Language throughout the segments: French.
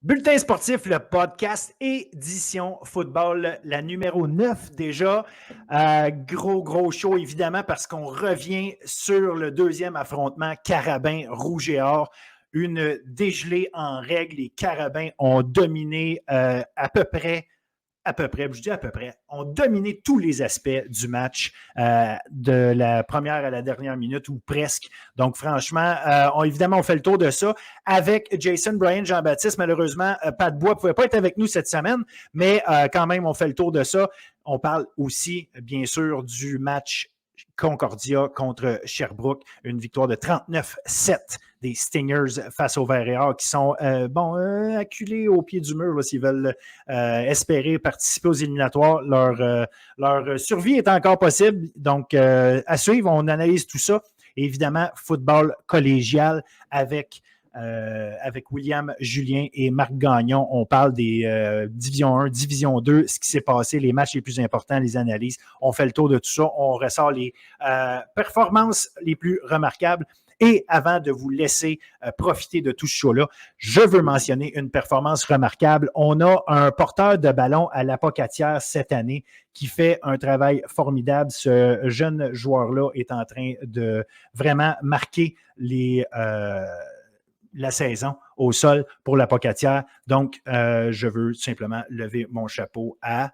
Bulletin sportif, le podcast édition football, la numéro 9 déjà. Gros show évidemment parce qu'on revient sur le deuxième affrontement Carabins-Rouge et Or. Une dégelée en règle. Les Carabins ont dominé ont dominé tous les aspects du match de la première à la dernière minute ou presque. Donc, franchement, évidemment, on fait le tour de ça avec Jason, Brian, Jean-Baptiste. Malheureusement, Pat Bois ne pouvait pas être avec nous cette semaine, mais quand même, on fait le tour de ça. On parle aussi, bien sûr, du match Concordia contre Sherbrooke, une victoire de 39-7 des Stingers face aux Verts et Or qui sont acculés au pied du mur là, s'ils veulent espérer participer aux éliminatoires. Leur survie est encore possible. Donc, à suivre, on analyse tout ça. Et évidemment, football collégial avec William Julien et Marc Gagnon. On parle des Division 1, Division 2, ce qui s'est passé, les matchs les plus importants, les analyses. On fait le tour de tout ça. On ressort les performances les plus remarquables. Et avant de vous laisser profiter de tout ce show-là, je veux mentionner une performance remarquable. On a un porteur de ballon à l'Apocatière cette année qui fait un travail formidable. Ce jeune joueur-là est en train de vraiment marquer la saison au sol pour l'Apocatière. Donc, je veux simplement lever mon chapeau à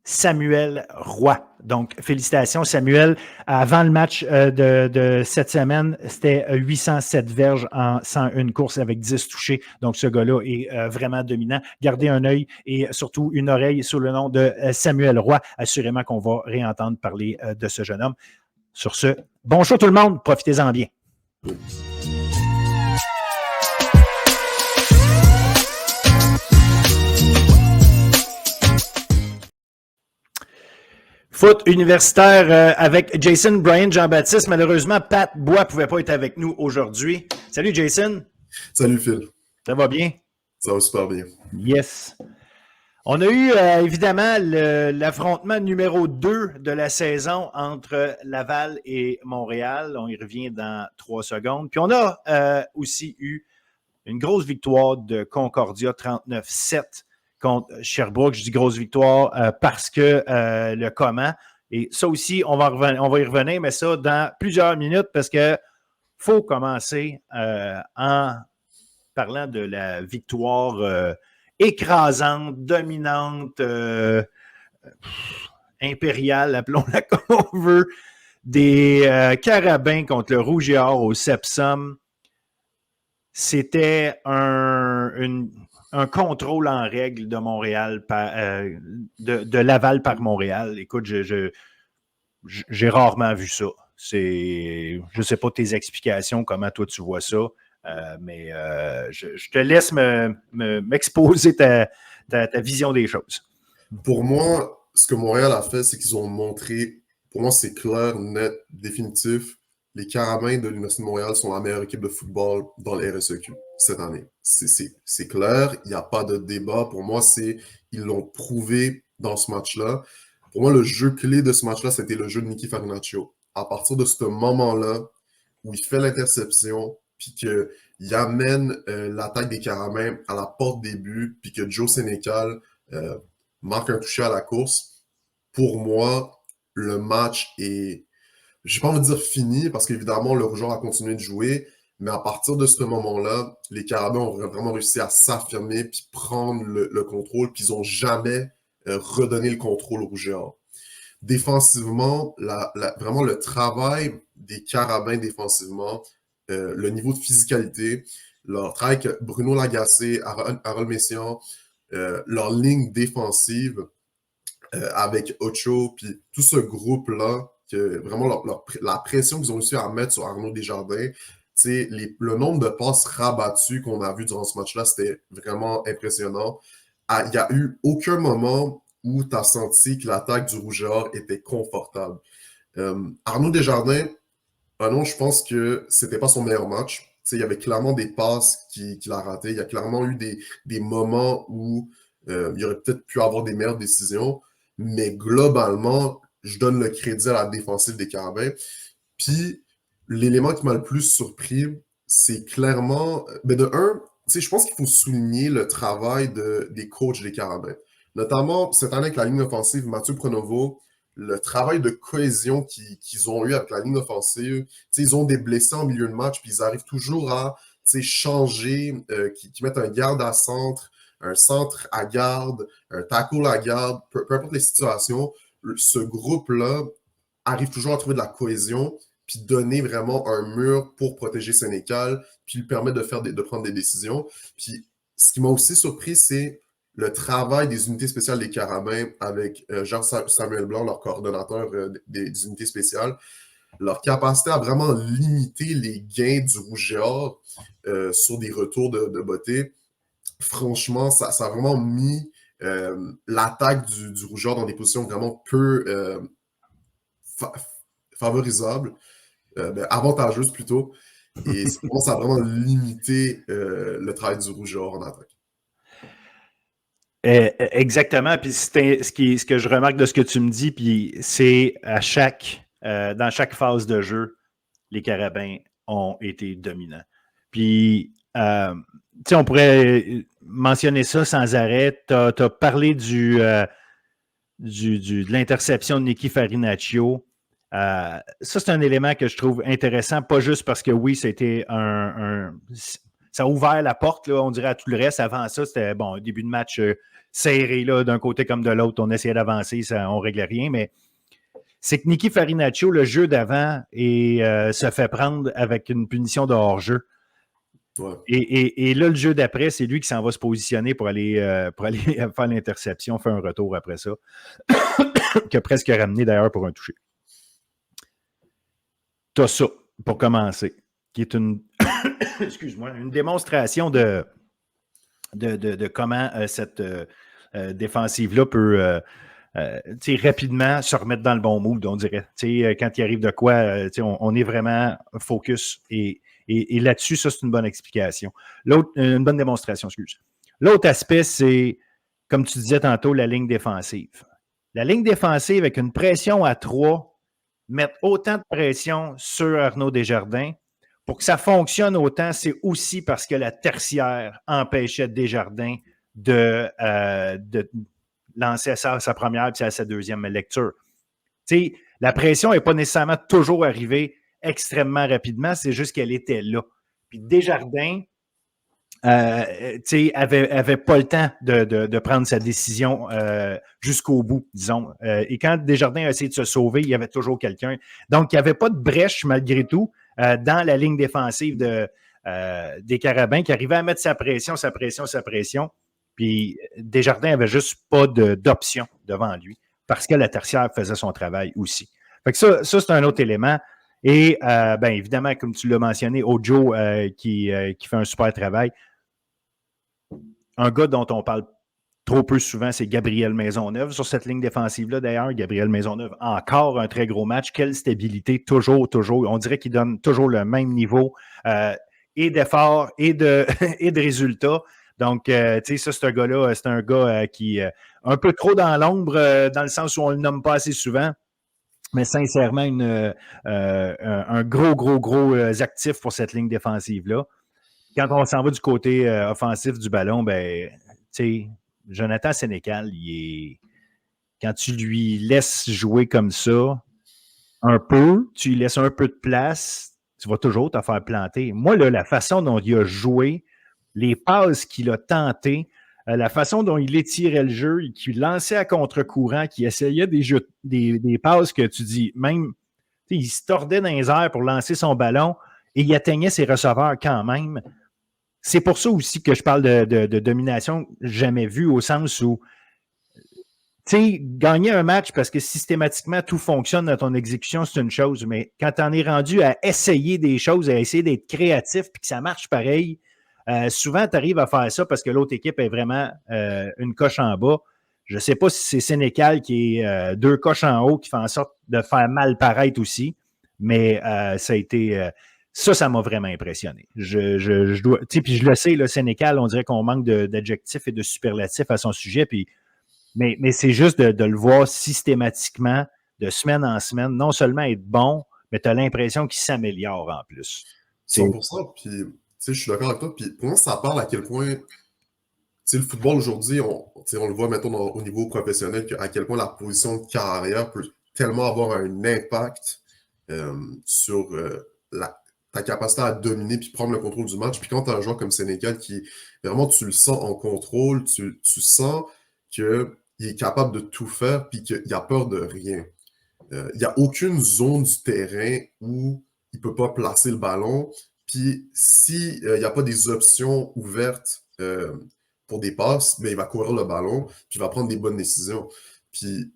Samuel Roy. Donc, félicitations, Samuel. Avant le match de cette semaine, c'était 807 verges en 101 courses avec 10 touchés. Donc, ce gars-là est vraiment dominant. Gardez un œil et surtout une oreille sur le nom de Samuel Roy. Assurément qu'on va réentendre parler de ce jeune homme. Sur ce, bon show tout le monde. Profitez-en bien. Foot universitaire avec Jason, Brian, Jean-Baptiste. Malheureusement, Pat Bois ne pouvait pas être avec nous aujourd'hui. Salut Jason. Salut Phil. Ça va bien? Ça va super bien. Yes. On a eu évidemment l'affrontement numéro 2 de la saison entre Laval et Montréal. On y revient dans 3 secondes. Puis on a aussi eu une grosse victoire de Concordia 39-7 contre Sherbrooke. Je dis grosse victoire parce que le comment. Et ça aussi, on va y revenir, mais ça dans plusieurs minutes parce qu'il faut commencer en parlant de la victoire écrasante, dominante, impériale, appelons-la comme on veut, des Carabins contre le Rouge et Or au Sepsum. C'était un contrôle en règle de Montréal, de Laval par Montréal. Écoute, j'ai rarement vu ça. Je ne sais pas tes explications, comment toi tu vois ça, mais je te laisse m'exposer ta vision des choses. Pour moi, ce que Montréal a fait, c'est qu'ils ont montré, pour moi c'est clair, net, définitif, les Carabins de l'Université de Montréal sont la meilleure équipe de football dans le RSEQ cette année. C'est clair, il n'y a pas de débat. Pour moi, ils l'ont prouvé dans ce match-là. Pour moi, le jeu clé de ce match-là, c'était le jeu de Nicky Farinaccio. À partir de ce moment-là, où il fait l'interception, puis qu'il amène l'attaque des Carabins à la porte des buts, puis que Joe Sénécal marque un touché à la course, pour moi, le match est... Je n'ai pas envie de dire fini, parce qu'évidemment, le Rougeur a continué de jouer, mais à partir de ce moment-là, les Carabins ont vraiment réussi à s'affirmer puis prendre le contrôle, puis ils n'ont jamais redonné le contrôle au Rougeur. Défensivement, vraiment le travail des Carabins défensivement, le niveau de physicalité, leur travail avec Bruno Lagacé, Harold Messiaen, leur ligne défensive avec Ocho, puis tout ce groupe-là, que vraiment la pression qu'ils ont réussi à mettre sur Arnaud Desjardins, le nombre de passes rabattues qu'on a vu durant ce match-là, c'était vraiment impressionnant. Il n'y a eu aucun moment où tu as senti que l'attaque du Rougeur était confortable. Arnaud Desjardins, non, je pense que c'était pas son meilleur match. Il y avait clairement des passes qu'il a ratées. Il y a clairement eu des moments où il aurait peut-être pu avoir des meilleures décisions. Mais globalement, je donne le crédit à la défensive des Carabins. Puis, l'élément qui m'a le plus surpris, c'est clairement... de un, je pense qu'il faut souligner le travail des coachs des Carabins. Notamment, cette année avec la ligne offensive, Mathieu Pronovo, le travail de cohésion qu'ils ont eu avec la ligne offensive. Ils ont des blessés en milieu de match, puis ils arrivent toujours à changer, qui mettent un garde à centre, un centre à garde, un tackle à garde, peu importe les situations. Ce groupe-là arrive toujours à trouver de la cohésion, puis donner vraiment un mur pour protéger Sénécal, puis lui permettre de prendre des décisions. Puis ce qui m'a aussi surpris, c'est le travail des unités spéciales des Carabins avec Jean-Samuel Blanc, leur coordonnateur des unités spéciales, leur capacité à vraiment limiter les gains du rouge et or sur des retours de beauté. Franchement, ça a vraiment mis l'attaque du rouge et or dans des positions vraiment peu favorisables, avantageuses plutôt. Et ça a vraiment limité le travail du rouge et or en attaque. Exactement. Puis ce que je remarque de ce que tu me dis, puis c'est dans chaque phase de jeu, les Carabins ont été dominants. Puis, on pourrait mentionner ça sans arrêt. Tu as parlé de l'interception de Nicky Farinaccio. Ça, c'est un élément que je trouve intéressant, pas juste parce que oui, c'était ça a ouvert la porte, là, on dirait, à tout le reste. Avant ça, c'était un début de match serré là, d'un côté comme de l'autre. On essayait d'avancer, on ne réglait rien, mais c'est que Nicky Farinaccio, le jeu d'avant, se fait prendre avec une punition de hors-jeu. Ouais. Et là, le jeu d'après, c'est lui qui s'en va se positionner pour aller faire l'interception, faire un retour après ça, qui a presque ramené d'ailleurs pour un toucher. T'as ça, pour commencer, qui est une excuse-moi, une démonstration de comment cette défensive-là peut rapidement se remettre dans le bon mood, on dirait. Quand il arrive de quoi, on est vraiment focus. Et là-dessus, ça, c'est une bonne explication. Une bonne démonstration, excuse. L'autre aspect, c'est, comme tu disais tantôt, la ligne défensive. La ligne défensive, avec une pression à 3, mettre autant de pression sur Arnaud Desjardins, pour que ça fonctionne autant, c'est aussi parce que la tertiaire empêchait Desjardins de lancer à sa première puis à sa deuxième lecture. La pression n'est pas nécessairement toujours arrivée extrêmement rapidement, c'est juste qu'elle était là. Puis Desjardins avait pas le temps de prendre sa décision jusqu'au bout, disons. Et quand Desjardins a essayé de se sauver, il y avait toujours quelqu'un. Donc, il n'y avait pas de brèche, malgré tout, dans la ligne défensive des Carabins qui arrivait à mettre sa pression. Puis Desjardins n'avait juste pas d'option devant lui parce que la tertiaire faisait son travail aussi. Fait que ça c'est un autre élément. Et évidemment, comme tu l'as mentionné, Ojo qui fait un super travail. Un gars dont on parle trop peu souvent, c'est Gabriel Maisonneuve sur cette ligne défensive-là. D'ailleurs, Gabriel Maisonneuve, encore un très gros match. Quelle stabilité, toujours. On dirait qu'il donne toujours le même niveau et d'effort et de résultats. Donc, ça, c'est un gars-là, c'est un gars qui est un peu trop dans l'ombre, dans le sens où on ne le nomme pas assez souvent. Mais sincèrement, un gros actif pour cette ligne défensive-là. Quand on s'en va du côté offensif du ballon, Jonathan Sénécal, quand tu lui laisses jouer comme ça, un peu, tu lui laisses un peu de place, tu vas toujours te faire planter. Moi, là, la façon dont il a joué, les passes qu'il a tentées, la façon dont il étirait le jeu, qu'il lançait à contre-courant, qu'il essayait des passes que tu dis, même, il se tordait dans les airs pour lancer son ballon et il atteignait ses receveurs quand même. C'est pour ça aussi que je parle de domination jamais vue, au sens où, gagner un match parce que systématiquement tout fonctionne dans ton exécution, c'est une chose, mais quand tu en es rendu à essayer des choses, à essayer d'être créatif puis que ça marche pareil, souvent tu arrives à faire ça parce que l'autre équipe est vraiment une coche en bas. Je ne sais pas si c'est Sénécal qui est 2 coches en haut qui fait en sorte de faire mal paraître aussi, mais ça a été... Ça m'a vraiment impressionné. Puis je le sais, le Sénécal, on dirait qu'on manque d'adjectifs et de superlatifs à son sujet, mais c'est juste de le voir systématiquement, de semaine en semaine, non seulement être bon, mais tu as l'impression qu'il s'améliore en plus. 100%. Puis, je suis d'accord avec toi. Puis pour moi, ça parle à quel point le football aujourd'hui, on le voit maintenant au niveau professionnel, à quel point la position de carrière peut tellement avoir un impact sur ta capacité à dominer puis prendre le contrôle du match. Puis quand tu as un joueur comme Sénécal qui, vraiment, tu le sens en contrôle, tu sens qu'il est capable de tout faire puis qu'il a peur de rien. Il n'y a aucune zone du terrain où il ne peut pas placer le ballon. Puis s'il n'y a pas des options ouvertes pour des passes, mais il va courir le ballon, puis il va prendre des bonnes décisions. Puis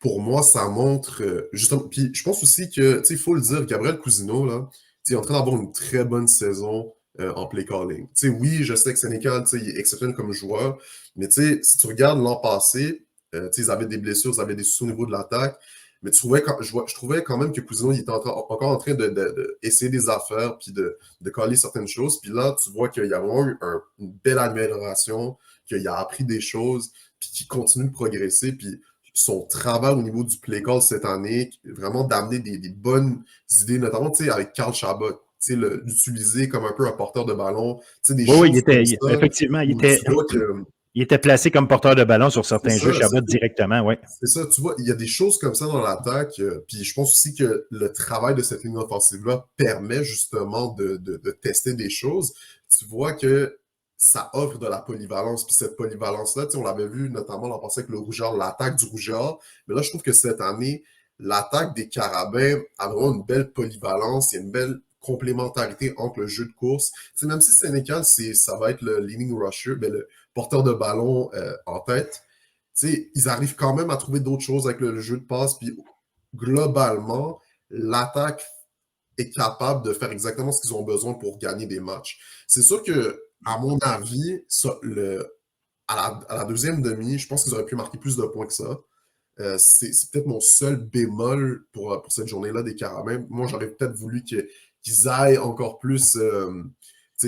pour moi, ça montre justement. Puis je pense aussi que, il faut le dire, Gabriel Cousineau, là, il est en train d'avoir une très bonne saison en play calling. Oui, je sais que Sénécal, il est exceptionnel comme joueur, mais si tu regardes l'an passé, ils avaient des blessures, ils avaient des soucis au niveau de l'attaque, mais je trouvais quand même que Cousineau il était encore en train d'essayer des affaires, puis de caler certaines choses. Puis là, tu vois qu'il y a vraiment eu une belle amélioration, qu'il a appris des choses, puis qu'il continue de progresser. Puis son travail au niveau du play call cette année, vraiment d'amener des bonnes idées, notamment avec Carl Chabot, l'utiliser comme un peu un porteur de ballon, des Oui, choses comme ça, effectivement, où tu vois que il était placé comme porteur de ballon sur c'est certains jeux, ça, Chabot directement, oui. c'est ça, tu vois, il y a des choses comme ça dans l'attaque, puis je pense aussi que le travail de cette ligne offensive-là permet justement de tester des choses. Tu vois que ça offre de la polyvalence, puis cette polyvalence-là, on l'avait vu notamment l'an passé avec le Rougeur, l'attaque du Rougeur, mais là, je trouve que cette année, l'attaque des Carabins a vraiment une belle polyvalence, il y a une belle complémentarité entre le jeu de course. Même si Sénécal, ça va être le leading rusher, ben, le porteur de ballon en tête, ils arrivent quand même à trouver d'autres choses avec le jeu de passe. Puis globalement, l'attaque est capable de faire exactement ce qu'ils ont besoin pour gagner des matchs. C'est sûr que, à mon avis, à la deuxième demi, je pense qu'ils auraient pu marquer plus de points que ça. C'est peut-être mon seul bémol pour cette journée-là des Carabins. Moi, j'aurais peut-être voulu qu'ils aillent encore plus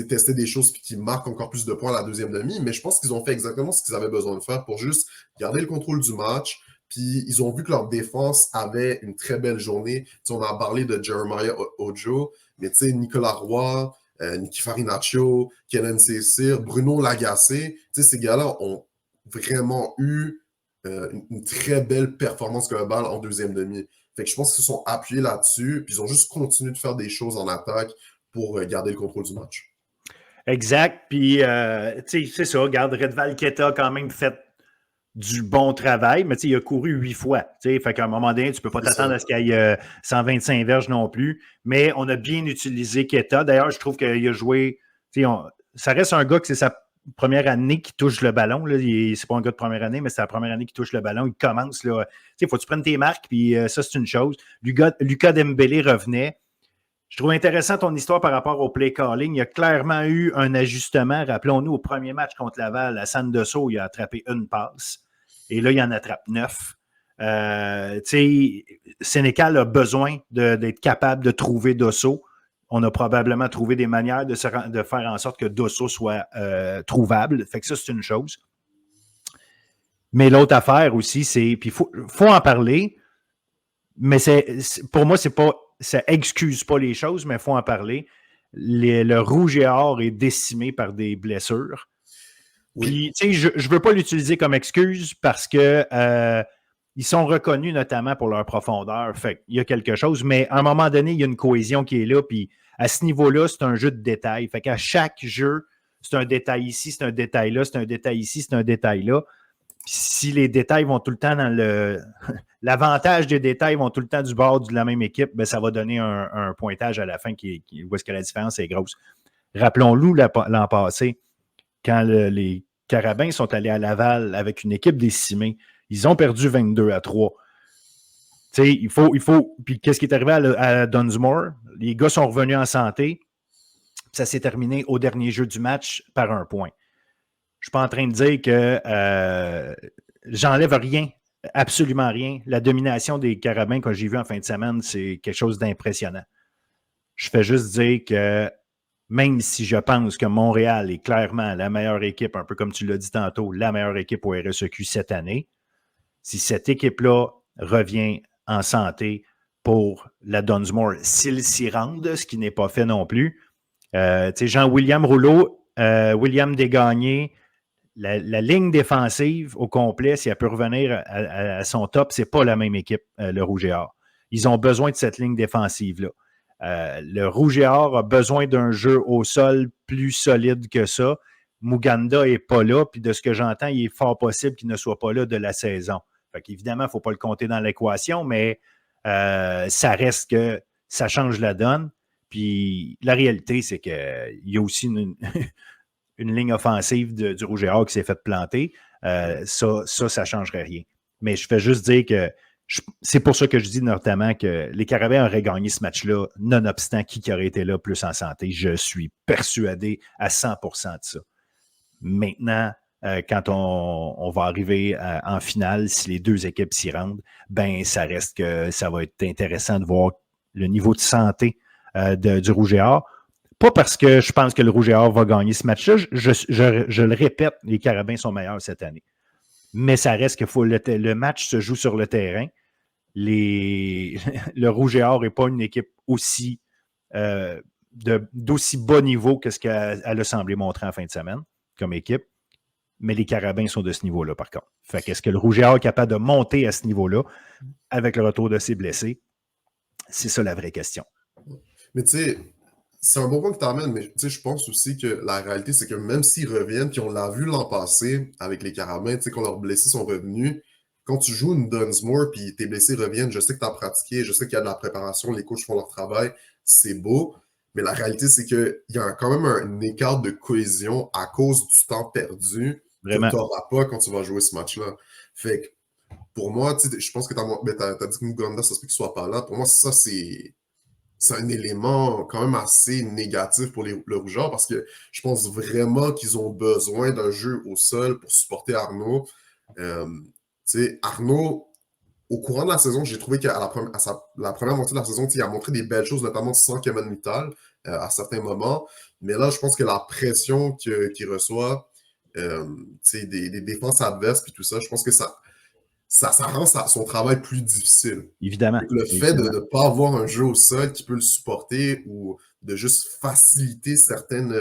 tester des choses et qu'ils marquent encore plus de points à la deuxième demi, mais je pense qu'ils ont fait exactement ce qu'ils avaient besoin de faire pour juste garder le contrôle du match. Puis ils ont vu que leur défense avait une très belle journée. On a parlé de Jeremiah Ojo, mais Nicolas Roy, Nicky Farinaccio, Kenan Cessir, Bruno Lagacé, ces gars-là ont vraiment eu une très belle performance globale en deuxième demi. Fait que je pense qu'ils se sont appuyés là-dessus, puis ils ont juste continué de faire des choses en attaque pour garder le contrôle du match. Exact. Puis, tu sais, c'est ça. Regarde, Redval Keta a quand même fait du bon travail, mais il a couru 8 fois. Fait qu'à un moment donné, tu ne peux pas t'attendre à ce qu'il y ait 125 verges non plus. Mais on a bien utilisé Keta. D'ailleurs, je trouve qu'il a joué. Ça reste un gars que c'est sa première année qui touche le ballon. C'est pas un gars de première année, mais c'est la première année qui touche le ballon. Il commence. Il faut que tu prennes tes marques, puis ça, c'est une chose. Lucas Dembélé revenait. Je trouve intéressant ton histoire par rapport au play calling. Il y a clairement eu un ajustement. Rappelons-nous, au premier match contre Laval, à San Dosso, il a attrapé une passe. Et là, il en attrape 9. Sénécal a besoin d'être capable de trouver Dosso. On a probablement trouvé des manières de faire en sorte que Dosso soit trouvable. Fait que ça, c'est une chose. Mais l'autre affaire aussi, c'est... Puis il faut en parler, mais pour moi, c'est pas... Ça excuse pas les choses, mais il faut en parler. Le Rouge et Or est décimé par des blessures. Oui. Puis, je ne veux pas l'utiliser comme excuse parce que ils sont reconnus notamment pour leur profondeur. Fait il y a quelque chose, mais à un moment donné, il y a une cohésion qui est là. Puis, à ce niveau-là, c'est un jeu de détails. Fait qu'à chaque jeu, c'est un détail ici, c'est un détail là, c'est un détail ici, c'est un détail là. Puis si les détails vont tout le temps dans le... L'avantage des détails vont tout le temps du bord de la même équipe, ben ça va donner un pointage à la fin où est-ce que la différence est grosse. Rappelons-nous l'an passé, quand les Carabins sont allés à Laval avec une équipe décimée, ils ont perdu 22-3. Tu sais, il faut... Puis qu'est-ce qui est arrivé à Dunsmore? Les gars sont revenus en santé. Ça s'est terminé au dernier jeu du match par 1 point. Je ne suis pas en train de dire que j'enlève rien, absolument rien. La domination des Carabins que j'ai vu en fin de semaine, c'est quelque chose d'impressionnant. Je fais juste dire que même si je pense que Montréal est clairement la meilleure équipe, un peu comme tu l'as dit tantôt, la meilleure équipe au RSEQ cette année, si cette équipe-là revient en santé pour la Dunsmore, s'ils s'y rendent, ce qui n'est pas fait non plus, Jean-William Rouleau, William Desgagnés, la ligne défensive au complet, si elle peut revenir à son top, c'est pas la même équipe, le Rouge et Or. Ils ont besoin de cette ligne défensive-là. Le Rouge et Or a besoin d'un jeu au sol plus solide que ça. Muganda n'est pas là, puis de ce que j'entends, il est fort possible qu'il ne soit pas là de la saison. Fait qu'évidemment, il ne faut pas le compter dans l'équation, mais ça reste que ça change la donne. Puis la réalité, c'est qu'il y a aussi une ligne offensive du Rouge et Or qui s'est fait planter. Ça ne changerait rien. Mais je fais juste dire que c'est pour ça que je dis notamment que les Carabins auraient gagné ce match-là, nonobstant qui aurait été là plus en santé. Je suis persuadé à 100% de ça. Maintenant, quand on va arriver en finale, si les deux équipes s'y rendent, ben ça reste que ça va être intéressant de voir le niveau de santé du Rouge et Or. Pas parce que je pense que le Rouge et Or va gagner ce match-là. Je le répète, les Carabins sont meilleurs cette année. Mais ça reste que le match se joue sur le terrain. Le Rouge et Or n'est pas une équipe aussi d'aussi bas niveau que ce qu'elle a semblé montrer en fin de semaine comme équipe. Mais les Carabins sont de ce niveau-là, par contre. Fait qu'est-ce que le Rouge et Or est capable de monter à ce niveau-là avec le retour de ses blessés? C'est ça la vraie question. Mais tu sais, c'est un bon point que tu amènes, mais je pense aussi que la réalité, c'est que même s'ils reviennent, puis on l'a vu l'an passé avec les Carabins, quand leurs blessés sont revenus, quand tu joues une Dunsmore puis tes blessés reviennent, je sais que tu as pratiqué, je sais qu'il y a de la préparation, les coachs font leur travail, c'est beau, mais la réalité, c'est qu'il y a quand même un écart de cohésion à cause du temps perdu Vraiment. que tu n'auras pas quand tu vas jouer ce match-là. Fait que pour moi, je pense que tu as dit que Muganda, ça se peut qu'il soit pas là. Pour moi, ça, c'est un élément quand même assez négatif pour le Rougeur parce que je pense vraiment qu'ils ont besoin d'un jeu au sol pour supporter Arnaud. Arnaud, au courant de la saison, j'ai trouvé qu'à la première moitié de la saison, il a montré des belles choses, notamment sans Kemal Mittal à certains moments. Mais là, je pense que la pression qu'il reçoit, des défenses adverses et tout ça, je pense que ça rend son travail plus difficile. Évidemment. Le fait de ne pas avoir un jeu au sol qui peut le supporter ou de juste faciliter certaines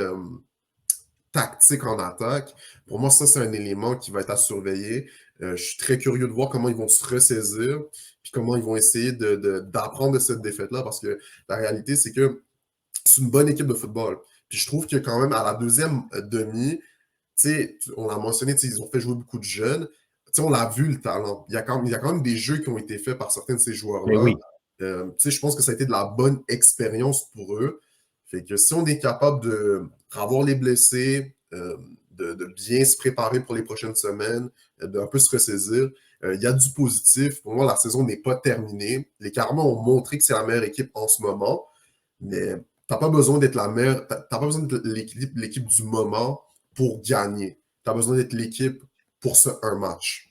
tactiques en attaque, pour moi, ça, c'est un élément qui va être à surveiller. Je suis très curieux de voir comment ils vont se ressaisir puis comment ils vont essayer d'apprendre de cette défaite-là parce que la réalité, c'est que c'est une bonne équipe de football. Puis je trouve que quand même, à la deuxième demi, on l'a mentionné, ils ont fait jouer beaucoup de jeunes. On l'a vu, le talent. Il y a quand même des jeux qui ont été faits par certains de ces joueurs-là. Oui. Je pense que ça a été de la bonne expérience pour eux. Fait que si on est capable de revoir les blessés, de bien se préparer pour les prochaines semaines, d'un peu se ressaisir, il y a du positif. Pour moi, la saison n'est pas terminée. Les Carabins ont montré que c'est la meilleure équipe en ce moment, mais t'as pas besoin d'être la meilleure, t'as pas besoin d'être l'équipe du moment pour gagner. Tu as besoin d'être l'équipe pour un match.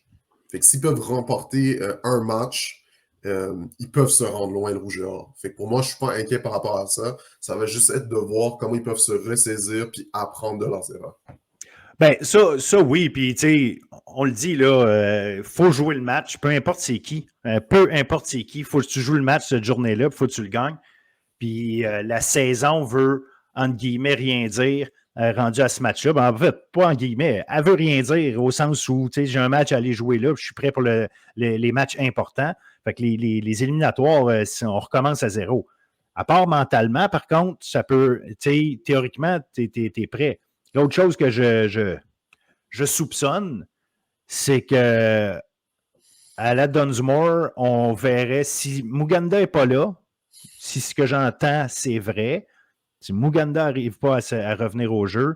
Fait que s'ils peuvent remporter un match, ils peuvent se rendre loin, le Rouge et Or. Fait que pour moi, je suis pas inquiet par rapport à ça. Ça va juste être de voir comment ils peuvent se ressaisir puis apprendre de leurs erreurs. Ben, ça oui. Puis, tu sais, on le dit, là, faut jouer le match, peu importe c'est qui. Peu importe c'est qui. Faut que tu joues le match cette journée-là, faut que tu le gagnes. Puis, la saison veut, entre guillemets, rien dire. Rendu à ce match-là, ben, en fait, pas en guillemets, elle veut rien dire au sens où j'ai un match à aller jouer là, je suis prêt pour les matchs importants. Fait que les éliminatoires, on recommence à zéro. À part mentalement, par contre, ça peut, théoriquement, tu es prêt. L'autre chose que je soupçonne, c'est que à la Dunsmore, on verrait si Muganda n'est pas là, si ce que j'entends, c'est vrai. Si Muganda n'arrive pas à revenir au jeu,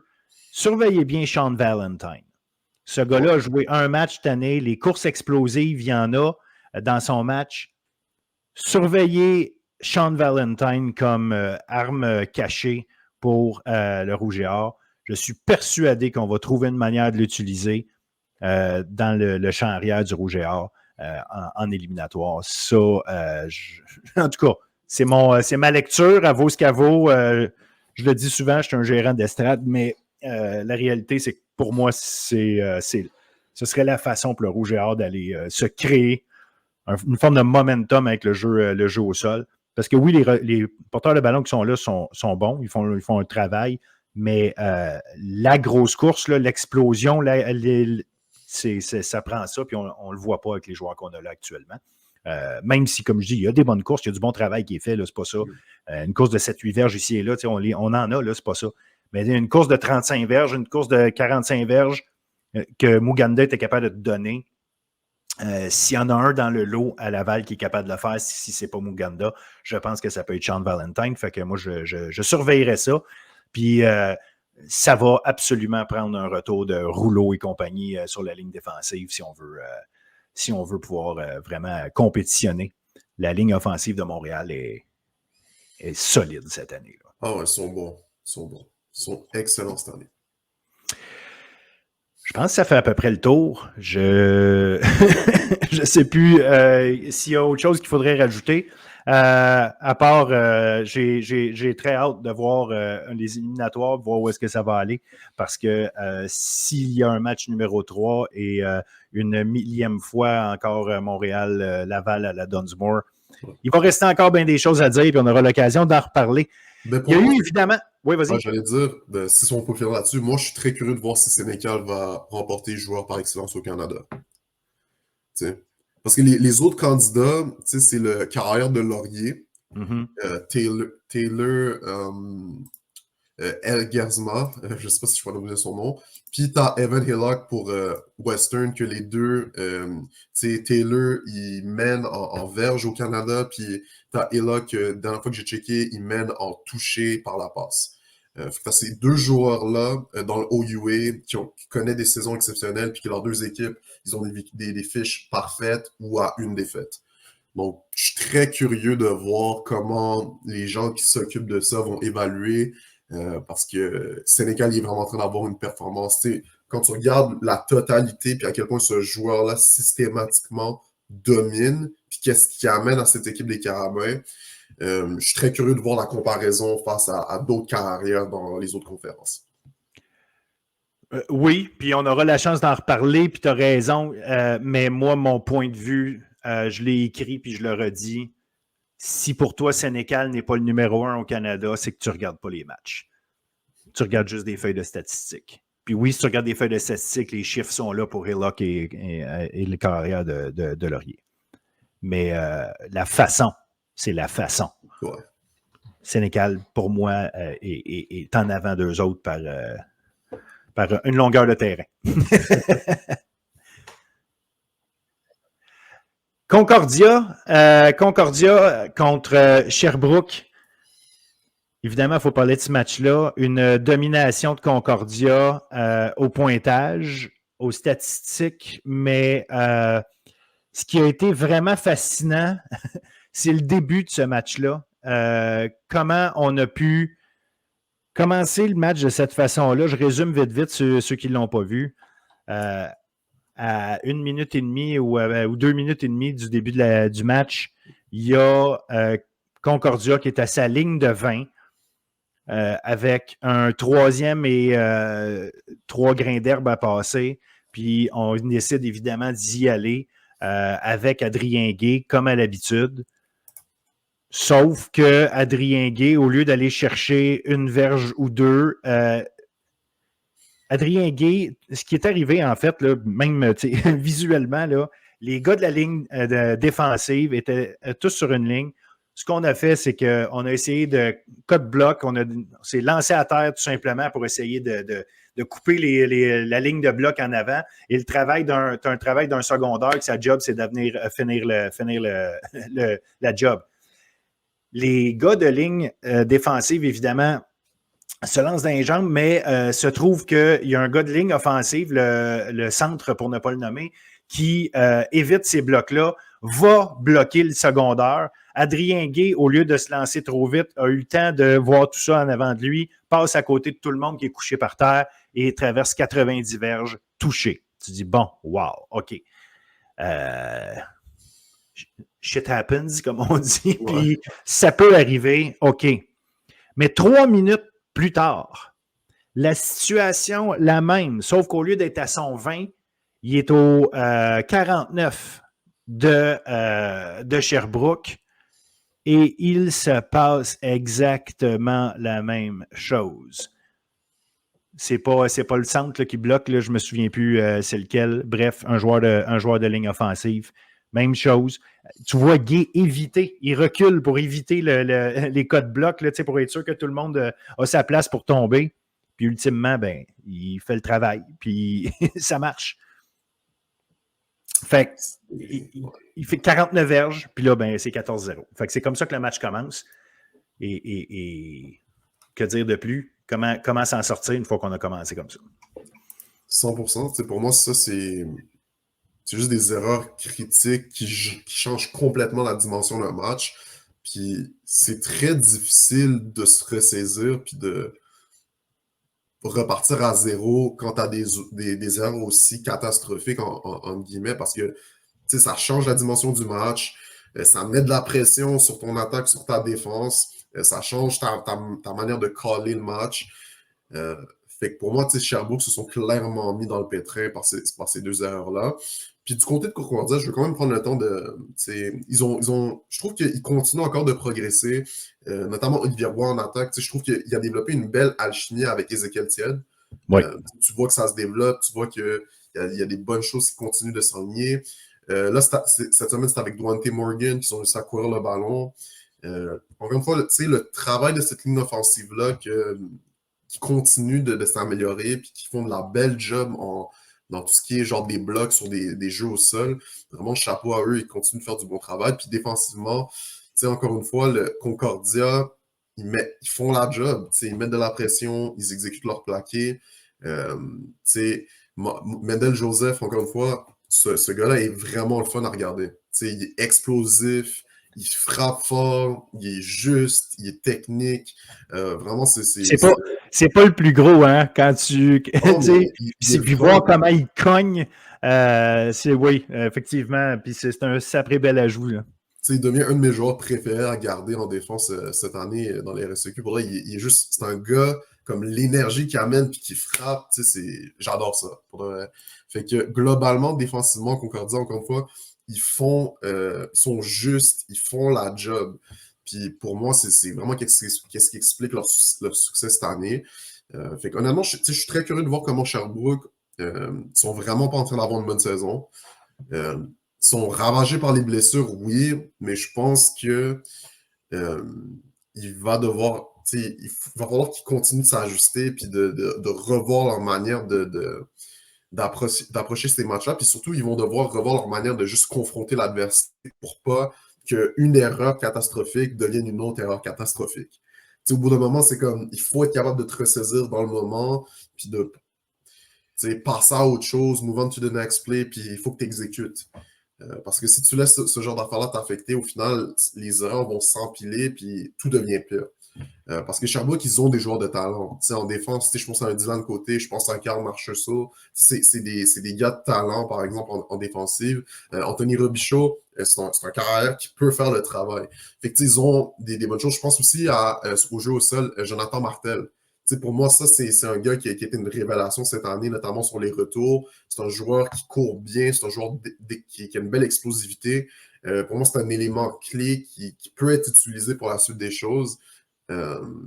surveillez bien Sean Valentine. Ce gars-là a joué un match cette année. Les courses explosives, il y en a dans son match. Surveillez Sean Valentine comme arme cachée pour le Rouge et Or. Je suis persuadé qu'on va trouver une manière de l'utiliser dans le champ arrière du Rouge et Or en éliminatoire. Ça, en tout cas, c'est ma lecture, elle vaut ce qu'elle vaut. Je le dis souvent, je suis un gérant d'estrade, mais la réalité, c'est que pour moi, ce serait la façon pour le Rouge et Or d'aller se créer une forme de momentum avec le jeu au sol. Parce que oui, les porteurs de ballon qui sont là sont bons, ils font un travail, mais la grosse course, là, l'explosion, ça prend ça, puis on ne le voit pas avec les joueurs qu'on a là actuellement. Même si, comme je dis, il y a des bonnes courses, il y a du bon travail qui est fait, là, c'est pas ça. Une course de 7-8 verges ici et là, on en a, là, c'est pas ça. Mais une course de 35 verges, une course de 45 verges que Muganda était capable de te donner, s'il y en a un dans le lot à Laval qui est capable de le faire, si ce n'est pas Muganda, je pense que ça peut être Sean Valentine. Fait que moi, je surveillerai ça. Puis, ça va absolument prendre un retour de Rouleau et compagnie sur la ligne défensive si on veut pouvoir vraiment compétitionner. La ligne offensive de Montréal est solide cette année. Là. Ah ouais, ils sont bons. Ils sont excellents cette année. Je pense que ça fait à peu près le tour. Je ne sais plus s'il y a autre chose qu'il faudrait rajouter. À part, j'ai très hâte de voir les éliminatoires, voir où est-ce que ça va aller. Parce que s'il y a un match numéro 3 et une millième fois encore Montréal-Laval à la Dunsmore, il va rester encore bien des choses à dire et on aura l'occasion d'en reparler. Il y a eu évidemment... Oui, vas-y. Ouais, j'allais dire, si on peut finir là-dessus, moi, je suis très curieux de voir si Sénécal va remporter joueur par excellence au Canada. T'sais. Parce que les autres candidats, c'est le carrière de Laurier, Taylor El Gersma, je ne sais pas si je peux prononcer son nom, puis tu as Evan Hillock pour Western, que les deux, Taylor, il mène en verge au Canada, puis tu as Hillock, la dernière fois que j'ai checké, il mène en touché par la passe. Ces deux joueurs-là, dans le OUA, qui connaissent des saisons exceptionnelles, puis que leurs deux équipes, ils ont des fiches parfaites ou à une défaite. Donc, je suis très curieux de voir comment les gens qui s'occupent de ça vont évaluer, parce que Sénécal il est vraiment en train d'avoir une performance. Quand tu regardes la totalité, puis à quel point ce joueur-là systématiquement domine, puis qu'est-ce qui amène à cette équipe des Carabins, je suis très curieux de voir la comparaison face à d'autres carrières dans les autres conférences. Oui, puis on aura la chance d'en reparler, puis tu as raison, mais moi, mon point de vue, je l'ai écrit, puis je le redis, si pour toi, Sénécal n'est pas le numéro 1 au Canada, c'est que tu ne regardes pas les matchs. Tu regardes juste des feuilles de statistiques. Puis oui, si tu regardes des feuilles de statistiques, les chiffres sont là pour Hillock et les carrières de Laurier. Mais la façon, c'est la façon. Ouais. Sénécal, pour moi, est en avant d'eux autres par une longueur de terrain. Concordia contre Sherbrooke. Évidemment, il faut parler de ce match-là. Une domination de Concordia au pointage, aux statistiques, mais ce qui a été vraiment fascinant, c'est le début de ce match-là. Comment on a pu commencer le match de cette façon-là. Je résume vite ceux qui ne l'ont pas vu. À 1 minute et demie ou 2 minutes et demie du début du match, il y a Concordia qui est à sa ligne de 20 avec un 3e et 3 grains d'herbe à passer. Puis on décide évidemment d'y aller avec Adrien Gay, comme à l'habitude. Sauf que Adrien Gay, au lieu d'aller chercher une verge ou deux, Adrien Gay, ce qui est arrivé en fait, là, même visuellement, là, les gars de la ligne défensive étaient tous sur une ligne. Ce qu'on a fait, c'est qu'on a essayé de cut bloc, on s'est lancé à terre tout simplement pour essayer de couper la ligne de bloc en avant. Et le travail un travail d'un secondaire, que sa job, c'est de venir finir la job. Les gars de ligne défensive, évidemment, se lancent dans les jambes, mais se trouve qu'il y a un gars de ligne offensive, le centre, pour ne pas le nommer, qui évite ces blocs-là, va bloquer le secondaire. Adrien Gay, au lieu de se lancer trop vite, a eu le temps de voir tout ça en avant de lui, passe à côté de tout le monde qui est couché par terre et traverse 90 verges, touché. Tu dis, bon, wow, OK. Shit happens, comme on dit, Ouais. puis ça peut arriver, OK. Mais 3 minutes plus tard, la situation la même, sauf qu'au lieu d'être à son 20, il est au 49 de Sherbrooke et il se passe exactement la même chose. C'est pas le centre là, qui bloque, là, je me souviens plus c'est lequel. Bref, un joueur de ligne offensive. Même chose. Tu vois Gay éviter, il recule pour éviter les codes blocs, là, pour être sûr que tout le monde a sa place pour tomber. Puis ultimement, ben, il fait le travail, puis ça marche. Fait il fait 49 verges, puis là, ben, c'est 14-0. Fait que c'est comme ça que le match commence. Et que dire de plus? Comment s'en sortir une fois qu'on a commencé comme ça? 100%. Pour moi, ça, c'est juste des erreurs critiques qui changent complètement la dimension d'un match. Puis c'est très difficile de se ressaisir puis de repartir à zéro quand tu as des erreurs aussi catastrophiques, entre guillemets, parce que ça change la dimension du match, ça met de la pression sur ton attaque, sur ta défense, ça change ta manière de caller le match. Fait que pour moi, Sherbrooke se sont clairement mis dans le pétrin par ces deux erreurs-là. Puis du côté de Concordia, je veux quand même prendre le temps de... je trouve qu'ils continuent encore de progresser, notamment Olivier Roy en attaque. Je trouve qu'il a développé une belle alchimie avec Ezekiel Tied. Oui. Tu vois que ça se développe, tu vois qu'il y a des bonnes choses qui continuent de s'enligner. Là, cette semaine, c'est avec Duante Morgan qui sont réussi à courir le ballon. Encore une fois, le travail de cette ligne offensive-là qui continue de s'améliorer puis qui font de la belle job dans tout ce qui est genre des blocs sur des jeux au sol. Vraiment, chapeau à eux, ils continuent de faire du bon travail. Puis défensivement, encore une fois, le Concordia, ils font la job. Ils mettent de la pression, ils exécutent leur plaqué. Mendel Joseph, encore une fois, ce gars-là est vraiment le fun à regarder. Il est explosif, il frappe fort, il est juste, il est technique. Vraiment, c'est pas le plus gros, hein, quand tu... puis voir comment il cogne, oui, effectivement, puis c'est un sacré bel ajout, là. Il devient un de mes joueurs préférés à garder en défense cette année dans les RSEQ. Pour là, il est juste, c'est un gars comme l'énergie qu'il amène puis qui frappe, j'adore ça. Fait que globalement, défensivement, Concordia, encore une fois, ils sont justes, ils font la job. Puis pour moi, c'est vraiment qu'est-ce qui explique leur succès cette année. Fait qu'honnêtement, je suis très curieux de voir comment Sherbrooke sont vraiment pas en train d'avoir une bonne saison. Sont ravagés par les blessures, oui, mais je pense que il va falloir qu'ils continuent de s'ajuster puis de revoir leur manière d'approcher ces matchs-là. Puis surtout, ils vont devoir revoir leur manière de juste confronter l'adversité pour pas qu'une erreur catastrophique devienne une autre erreur catastrophique. Au bout d'un moment, c'est comme, il faut être capable de te ressaisir dans le moment, puis de passer à autre chose, move on to the next play, puis il faut que tu exécutes. Parce que si tu laisses ce genre d'affaires-là t'affecter, au final, les erreurs vont s'empiler, puis tout devient pire. Parce que Sherbrooke, ils ont des joueurs de talent. En défense, je pense à un Dylan Côté, je pense à un Karl Marchessault. C'est des gars de talent, par exemple, en défensive. Anthony Robichaud, c'est un carrière qui peut faire le travail. Fait que, ils ont des bonnes choses. Je pense aussi au jeu au sol, Jonathan Martel. Pour moi, ça, c'est un gars qui a été une révélation cette année, notamment sur les retours. C'est un joueur qui court bien, c'est un joueur qui a une belle explosivité. Pour moi, c'est un élément clé qui peut être utilisé pour la suite des choses.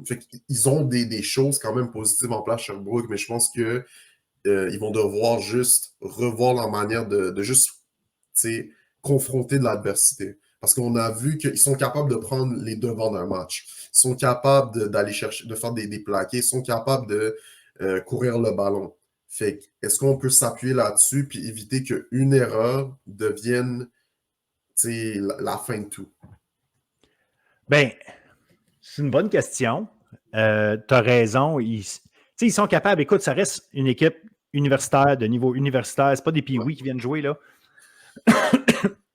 Fait qu'ils ont des choses quand même positives en place Sherbrooke, mais je pense que ils vont devoir juste revoir leur manière de juste confronter de l'adversité. Parce qu'on a vu qu'ils sont capables de prendre les devants d'un match. Ils sont capables d'aller chercher, de faire des plaqués. Ils sont capables de courir le ballon. Fait que, est-ce qu'on peut s'appuyer là-dessus puis éviter qu'une erreur devienne la fin de tout? Ben, c'est une bonne question. Tu as raison. Ils sont capables. Écoute, ça reste une équipe universitaire, de niveau universitaire. C'est pas des pee-wee qui viennent jouer, là.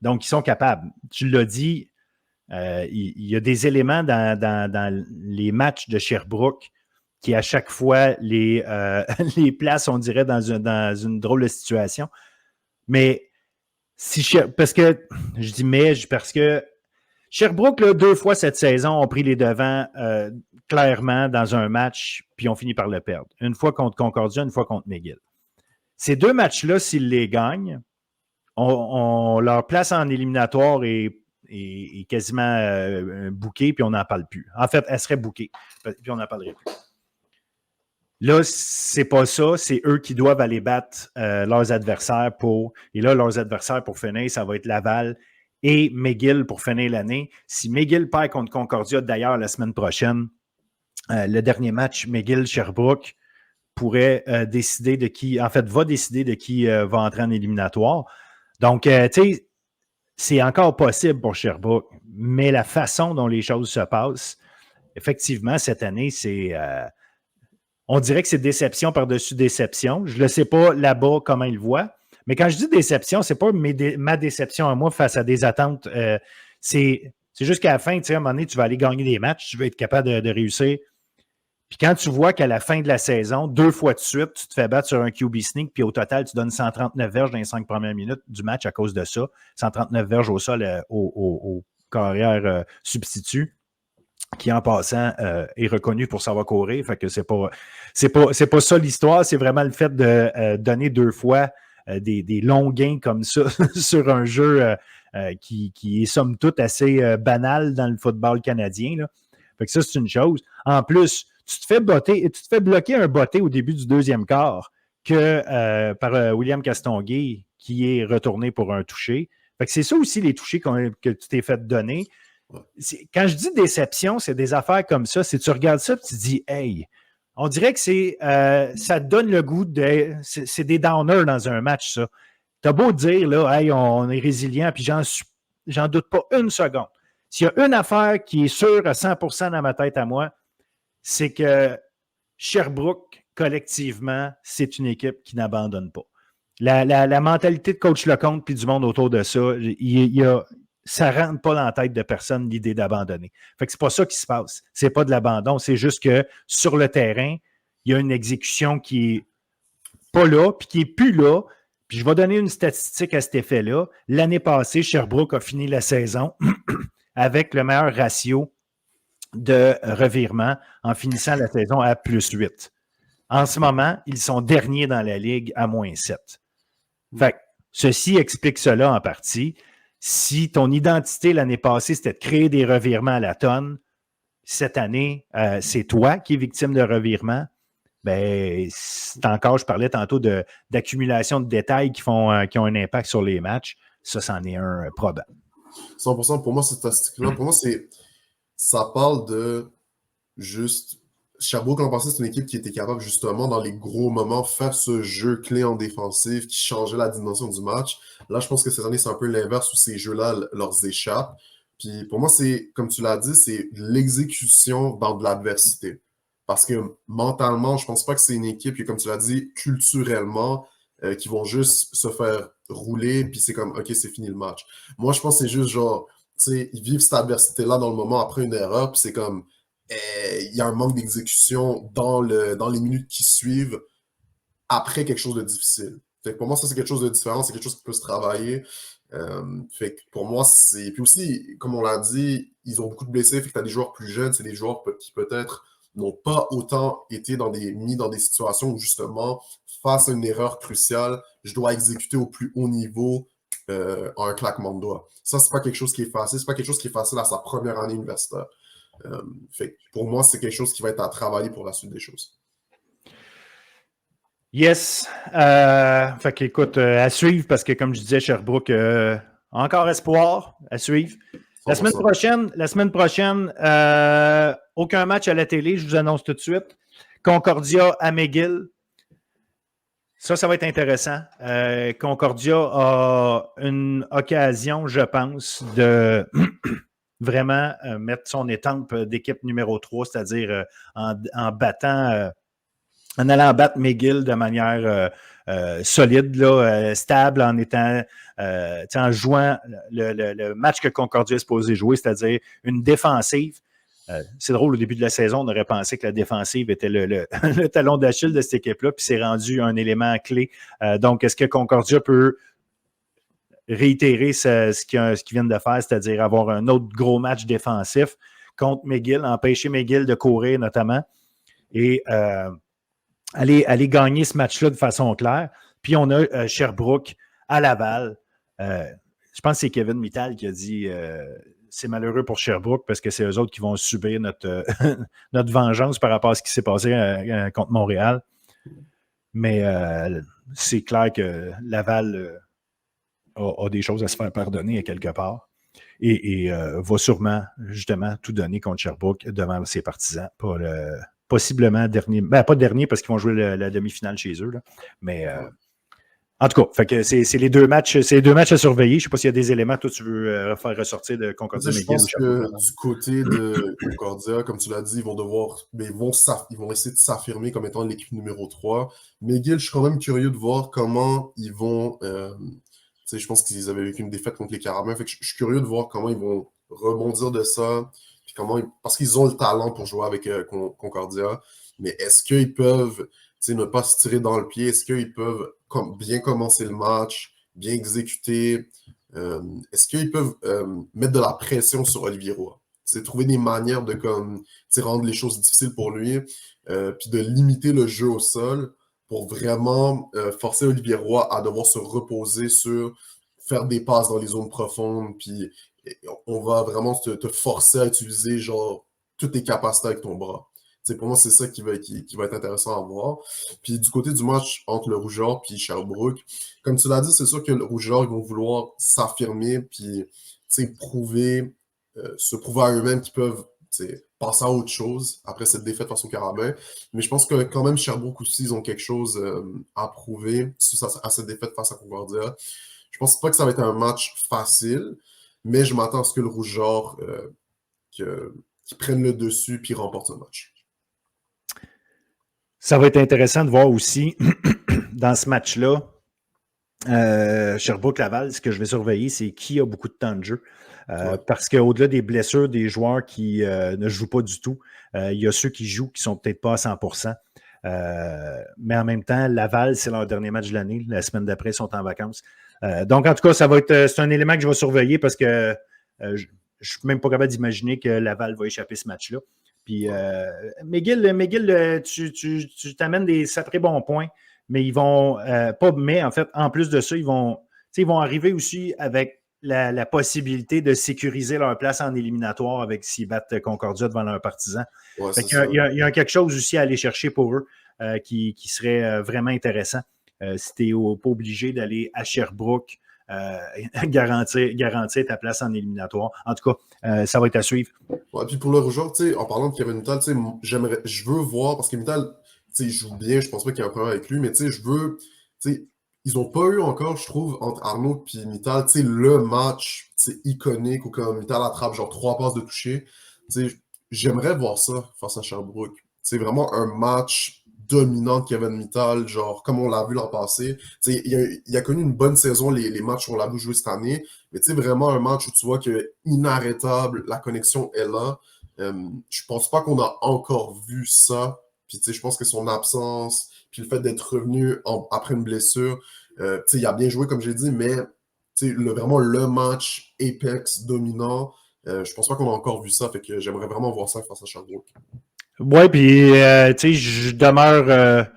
Donc, ils sont capables. Tu l'as dit, il y a des éléments dans les matchs de Sherbrooke qui, à chaque fois, les placent, on dirait, dans une drôle de situation. Mais, parce que, je dis mais, parce que Sherbrooke, là, 2 fois cette saison, ont pris les devants clairement dans un match, puis ont fini par le perdre. Une fois contre Concordia, une fois contre McGill. Ces 2 matchs-là, s'ils les gagnent, on leur place en éliminatoire est est quasiment bookée, puis on n'en parle plus. En fait, elle serait bookée, puis on n'en parlerait plus. Là, c'est pas ça, c'est eux qui doivent aller battre leurs adversaires et là, leurs adversaires pour finir, ça va être Laval et McGill pour finir l'année. Si McGill perd contre Concordia, d'ailleurs, la semaine prochaine, le dernier match, McGill-Sherbrooke pourrait décider de qui, en fait, va décider de qui va entrer en éliminatoire. Donc, tu sais, c'est encore possible pour Sherbrooke, mais la façon dont les choses se passent, effectivement, cette année, c'est... on dirait que c'est déception par-dessus déception. Je ne sais pas là-bas comment ils le voient, mais quand je dis déception, ce n'est pas ma déception à moi face à des attentes. C'est juste qu'à la fin, tu sais, à un moment donné, tu vas aller gagner des matchs, tu vas être capable de réussir. Puis quand tu vois qu'à la fin de la saison, 2 fois de suite, tu te fais battre sur un QB sneak, puis au total, tu donnes 139 verges dans les 5 premières minutes du match à cause de ça. 139 verges au sol au carrière substitut, qui en passant est reconnu pour savoir courir. Fait que c'est pas ça l'histoire, c'est vraiment le fait de donner 2 fois des longs gains comme ça sur un jeu qui est somme toute assez banal dans le football canadien, là. Fait que ça, c'est une chose. En plus, tu te fais bloquer un botté au début du deuxième quart par William Castonguay, qui est retourné pour un toucher. Fait que c'est ça aussi les touchés que tu t'es fait donner. Quand je dis déception, c'est des affaires comme ça. Si tu regardes ça et tu te dis, hey, on dirait que ça te donne le goût c'est des downers dans un match, ça. T'as beau dire, là, hey, on est résilient, puis j'en doute pas une seconde. S'il y a une affaire qui est sûre à 100% dans ma tête à moi, c'est que Sherbrooke, collectivement, c'est une équipe qui n'abandonne pas. La mentalité de coach Lecomte puis du monde autour de ça, ça ne rentre pas dans la tête de personne l'idée d'abandonner. Fait que c'est pas ça qui se passe. C'est pas de l'abandon, c'est juste que sur le terrain, il y a une exécution qui est pas là, puis qui est plus là. Puis je vais donner une statistique à cet effet-là. L'année passée, Sherbrooke a fini la saison avec le meilleur ratio de revirement en finissant la saison à +8. En ce moment, ils sont derniers dans la ligue à -7. Fait que ceci explique cela en partie. Si ton identité l'année passée, c'était de créer des revirements à la tonne, cette année, c'est toi qui es victime de revirements, ben, je parlais tantôt d'accumulation de détails qui ont un impact sur les matchs. Ça, c'en est un probable. 100% pour moi, cette statistique-là, pour moi, ça parle de juste. Sherbrooke, l'an passé, c'est une équipe qui était capable, justement, dans les gros moments, faire ce jeu clé en défensive qui changeait la dimension du match. Là, je pense que cette année, c'est un peu l'inverse où ces jeux-là leur échappent. Puis pour moi, c'est, comme tu l'as dit, c'est l'exécution dans de l'adversité. Parce que mentalement, je pense pas que c'est une équipe qui, comme tu l'as dit, culturellement, qui vont juste se faire rouler, puis c'est comme, OK, c'est fini le match. Moi, je pense que c'est juste genre, tu sais, ils vivent cette adversité-là dans le moment après une erreur, puis c'est comme, il y a un manque d'exécution dans les minutes qui suivent après quelque chose de difficile. Fait que pour moi, ça, c'est quelque chose de différent, c'est quelque chose qui peut se travailler. Fait que pour moi, c'est. Puis aussi, comme on l'a dit, ils ont beaucoup de blessés, fait que tu as des joueurs plus jeunes, c'est des joueurs qui peut-être n'ont pas autant été mis dans des situations où justement, face à une erreur cruciale, je dois exécuter au plus haut niveau en un claquement de doigts. Ça, c'est pas quelque chose qui est facile, c'est pas quelque chose qui est facile à sa première année universitaire. Fait que pour moi, c'est quelque chose qui va être à travailler pour la suite des choses. Yes. Fait qu'écoute, à suivre parce que, comme je disais, Sherbrooke, encore espoir à suivre. La semaine prochaine, aucun match à la télé, je vous annonce tout de suite. Concordia à McGill. Ça va être intéressant. Concordia a une occasion, je pense, de vraiment mettre son étampe d'équipe numéro 3, c'est-à-dire en battant, en allant battre McGill de manière solide, là, stable, en étant, en jouant le match que Concordia est supposé jouer, c'est-à-dire une défensive. C'est drôle, au début de la saison, on aurait pensé que la défensive était le talon d'Achille de cette équipe-là, puis c'est rendu un élément clé. Donc, est-ce que Concordia peut réitérer ce qu'ils viennent de faire, c'est-à-dire avoir un autre gros match défensif contre McGill, empêcher McGill de courir notamment, et aller gagner ce match-là de façon claire. Puis on a Sherbrooke à Laval. je pense que c'est Kevin Mittal qui a dit c'est malheureux pour Sherbrooke parce que c'est eux autres qui vont subir notre, notre vengeance par rapport à ce qui s'est passé contre Montréal. Mais c'est clair que Laval a des choses à se faire pardonner à quelque part et va sûrement, justement, tout donner contre Sherbrooke devant ses partisans. Possiblement dernier, pas dernier parce qu'ils vont jouer la demi-finale chez eux, là, mais en tout cas, fait que c'est les deux matchs à surveiller. Je ne sais pas s'il y a des éléments que toi tu veux faire ressortir de Concordia McGill. Je pense que du côté de Concordia, comme tu l'as dit, ils vont essayer de s'affirmer comme étant l'équipe numéro 3. McGill, je suis quand même curieux de voir comment ils vont. Je pense qu'ils avaient vécu une défaite contre les Carabins. Fait que je suis curieux de voir comment ils vont rebondir de ça. Puis parce qu'ils ont le talent pour jouer avec Concordia. Mais est-ce qu'ils peuvent ne pas se tirer dans le pied? Est-ce qu'ils peuvent bien commencer le match, bien exécuter? Est-ce qu'ils peuvent mettre de la pression sur Olivier Roy? Trouver des manières de rendre les choses difficiles pour lui, puis de limiter le jeu au sol pour vraiment forcer Olivier Roy à devoir se reposer sur faire des passes dans les zones profondes, puis on va vraiment te forcer à utiliser genre toutes tes capacités avec ton bras. Pour moi, c'est ça qui va être intéressant à voir. Puis du côté du match entre le Rouge-Or et Sherbrooke, comme tu l'as dit, c'est sûr que le Rouge-Or, ils vont vouloir s'affirmer puis se prouver à eux-mêmes qu'ils peuvent passer à autre chose après cette défaite face au Carabin. Mais je pense que quand même, Sherbrooke aussi, ils ont quelque chose à prouver à cette défaite face à Concordia. Je pense pas que ça va être un match facile, mais je m'attends à ce que le Rouge-Or qui prenne le dessus puis remporte ce match. Ça va être intéressant de voir aussi dans ce match-là, Sherbrooke-Laval, ce que je vais surveiller, c'est qui a beaucoup de temps de jeu. Parce qu'au-delà des blessures des joueurs qui ne jouent pas du tout, il y a ceux qui jouent qui ne sont peut-être pas à 100%. Mais en même temps, Laval, c'est leur dernier match de l'année. La semaine d'après, ils sont en vacances. Donc, en tout cas, c'est un élément que je vais surveiller parce que je ne suis même pas capable d'imaginer que Laval va échapper ce match-là. Puis, McGill, tu t'amènes des sacrés bons points, mais ils vont en fait, en plus de ça, ils vont arriver aussi avec la possibilité de sécuriser leur place en éliminatoire avec s'ils battent Concordia devant leurs partisans. Ouais, il y a quelque chose aussi à aller chercher pour eux qui serait vraiment intéressant. Si tu n'es pas obligé d'aller à Sherbrooke, garantir ta place en éliminatoire. En tout cas, ça va être à suivre. Ouais, puis pour le Rouge-Or, en parlant de Kevin Mittal, je veux voir, parce que Mittal, il joue bien, je pense pas qu'il y a un problème avec lui, mais ils n'ont pas eu encore, je trouve, entre Arnaud et Mittal, le match iconique où quand Mittal attrape genre 3 passes de toucher. J'aimerais voir ça face à Sherbrooke. C'est vraiment un match dominant de Kevin Mittal, genre comme on l'a vu l'an passé. Il a connu une bonne saison, les matchs où on l'a vu jouer cette année, mais vraiment un match où tu vois que inarrêtable, la connexion est là. Je pense pas qu'on a encore vu ça. Puis je pense que son absence, puis le fait d'être revenu après une blessure, il a bien joué comme j'ai dit, mais vraiment le match apex dominant, je pense pas qu'on a encore vu ça, fait que j'aimerais vraiment voir ça face à Sherbrooke. Oui, puis je demeure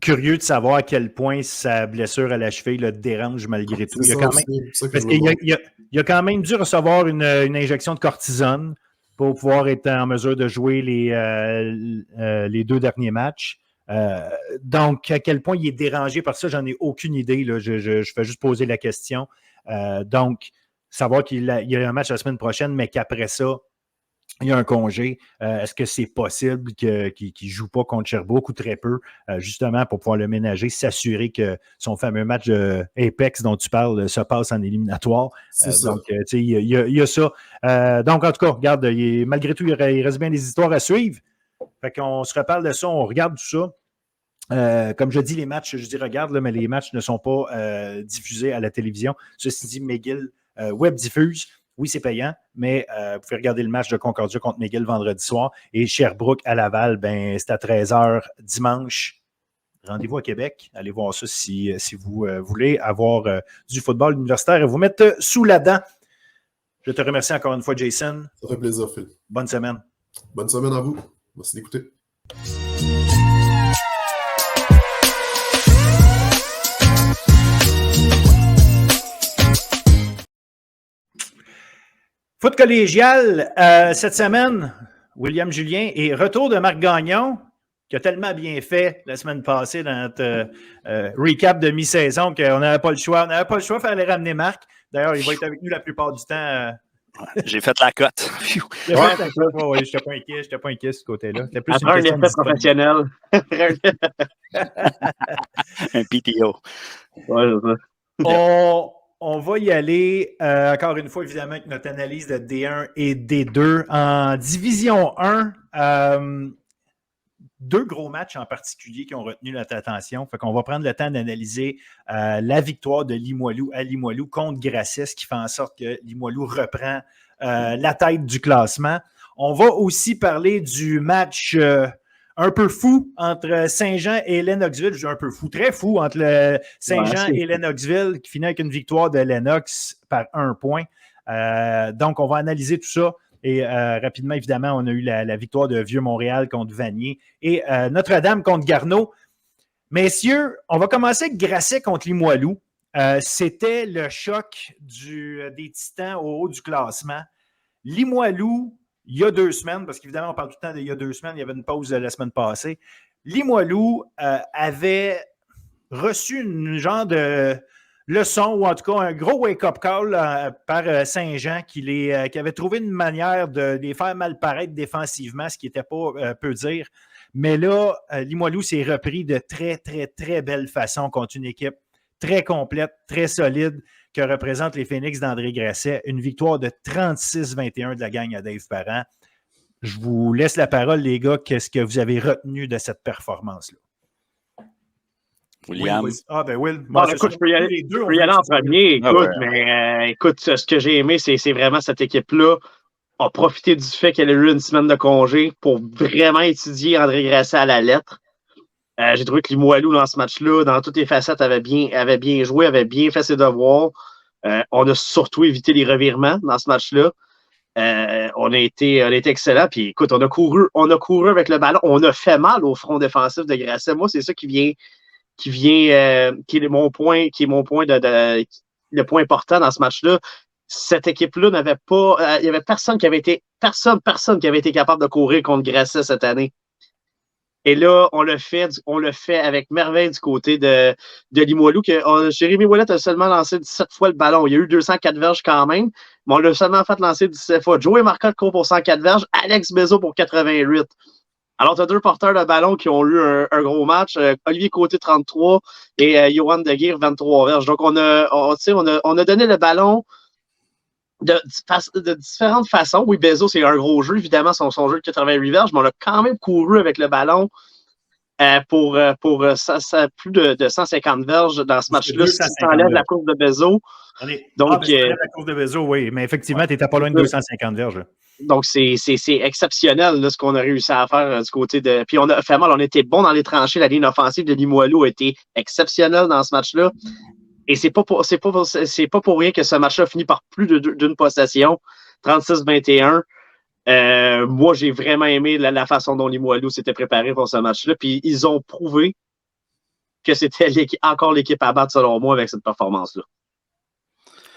curieux de savoir à quel point sa blessure à la cheville le dérange malgré tout. Parce qu'il a quand même dû recevoir une injection de cortisone pour pouvoir être en mesure de jouer les 2 derniers matchs. Donc, à quel point il est dérangé par ça, j'en ai aucune idée. Là. Je fais juste poser la question. Donc, savoir qu'il y a un match la semaine prochaine, mais qu'après ça, il y a un congé. Est-ce que c'est possible qu'il ne joue pas contre Sherbrooke ou très peu, justement pour pouvoir le ménager, s'assurer que son fameux match Apex dont tu parles se passe en éliminatoire? Donc, il y a ça. Donc, en tout cas, regarde, malgré tout, il reste bien des histoires à suivre. Fait qu'on se reparle de ça, on regarde tout ça. Comme je dis, les matchs, je dis regarde, là, mais les matchs ne sont pas diffusés à la télévision. Ceci dit, McGill web diffuse. Oui, c'est payant, mais vous pouvez regarder le match de Concordia contre McGill vendredi soir. Et Sherbrooke à Laval, c'est à 13h dimanche. Rendez-vous à Québec. Allez voir ça si vous voulez avoir du football universitaire et vous mettre sous la dent. Je te remercie encore une fois, Jason. Ça fait plaisir, Phil. Bonne semaine. Bonne semaine à vous. Merci d'écouter. Foot collégial, cette semaine, William Julien et retour de Marc Gagnon, qui a tellement bien fait la semaine passée dans notre recap de mi-saison qu'on n'avait pas le choix. On n'avait pas le choix, il fallait ramener Marc. D'ailleurs, il va être avec nous la plupart du temps. J'ai fait la cote. Je n'étais pas inquiet de ce côté-là. C'était plus après un effet professionnel. Un PTO. Ouais, c'est ça. On va y aller, encore une fois, évidemment, avec notre analyse de D1 et D2. En Division 1, deux gros matchs en particulier qui ont retenu notre attention. Fait qu'on va prendre le temps d'analyser la victoire de Limoilou à Limoilou contre Grasset, ce qui fait en sorte que Limoilou reprend la tête du classement. On va aussi parler du match un peu fou entre Saint-Jean et Lennoxville. Je dis un peu fou, très fou entre Saint-Jean et Lennoxville, qui finit avec une victoire de Lennox par 1 point. Donc, on va analyser tout ça. Et rapidement, évidemment, on a eu la victoire de Vieux-Montréal contre Vanier et Notre-Dame contre Garneau. Messieurs, on va commencer avec Grasset contre Limoilou. C'était le choc des Titans au haut du classement. Limoilou, il y a 2 semaines, parce qu'évidemment, on parle tout le temps d'il y a 2 semaines, il y avait une pause la semaine passée. Limoilou avait reçu une genre de leçon, ou en tout cas un gros wake-up call par Saint-Jean qui avait trouvé une manière de les faire mal paraître défensivement, ce qui n'était pas peu dire. Mais là, Limoilou s'est repris de très, très, très belle façon contre une équipe très complète, très solide, que représentent les Phoenix d'André Grasset. Une victoire de 36-21 de la gang à Dave Parent. Je vous laisse la parole, les gars. Qu'est-ce que vous avez retenu de cette performance-là? William. Will. Bon, écoute, je peux y aller en premier. Écoute, mais écoute, ce que j'ai aimé, c'est vraiment cette équipe-là a profité du fait qu'elle a eu une semaine de congé pour vraiment étudier André Grasset à la lettre. J'ai trouvé que Limoilou, dans ce match-là, dans toutes les facettes, avait bien joué, avait bien fait ses devoirs. On a surtout évité les revirements dans ce match-là. On a été excellent. Puis écoute, on a couru avec le ballon. On a fait mal au front défensif de Grasset. Moi, c'est ça qui est mon point le point important dans ce match-là. Cette équipe-là n'avait pas. Il n'y avait personne qui avait été capable de courir contre Grasset cette année. Et là, on le fait avec merveille du côté de Limoilou. Jérémy Ouellet a seulement lancé 17 fois le ballon. Il y a eu 204 verges quand même, mais on l'a seulement fait lancer 17 fois. Joey Marcotte court pour 104 verges, Alex Bezo pour 88. Alors, tu as 2 porteurs de ballon qui ont eu un gros match. Olivier Côté, 33 et Johan Deguire, 23 verges. Donc, on a donné le ballon de différentes façons. Oui, Bezo, c'est un gros jeu, évidemment, son jeu de 88 verges, mais on a quand même couru avec le ballon pour plus de 150 verges dans ce match-là, si tu enlèves la course de Bezo. Donc, la course de Bezo, oui, mais effectivement, tu n'étais pas loin de 250 verges. Donc, c'est exceptionnel là, ce qu'on a réussi à faire du côté de. Puis, on a fait mal, on était bon dans les tranchées. La ligne offensive de Limoilou a été exceptionnelle dans ce match-là. Et c'est pas pour rien que ce match-là finit par plus d'une possession, 36-21. Moi, j'ai vraiment aimé la façon dont Limoilou s'était préparé pour ce match-là. Puis, ils ont prouvé que c'était encore l'équipe à battre, selon moi, avec cette performance-là.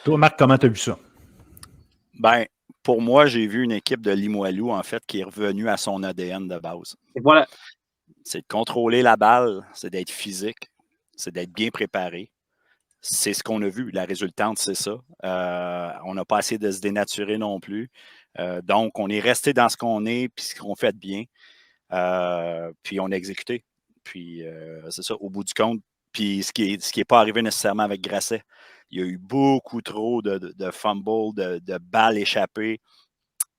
Toi, Marc, comment tu as vu ça? Ben, pour moi, j'ai vu une équipe de Limoilou, en fait, qui est revenue à son ADN de base. Et voilà. C'est de contrôler la balle, c'est d'être physique, c'est d'être bien préparé. C'est ce qu'on a vu. La résultante, c'est ça. On n'a pas essayé de se dénaturer non plus. Donc, on est resté dans ce qu'on est puis ce qu'on fait de bien. Puis, on a exécuté. Puis, c'est ça, au bout du compte. Puis, ce qui est pas arrivé nécessairement avec Grasset. Il y a eu beaucoup trop de fumbles, de balles échappées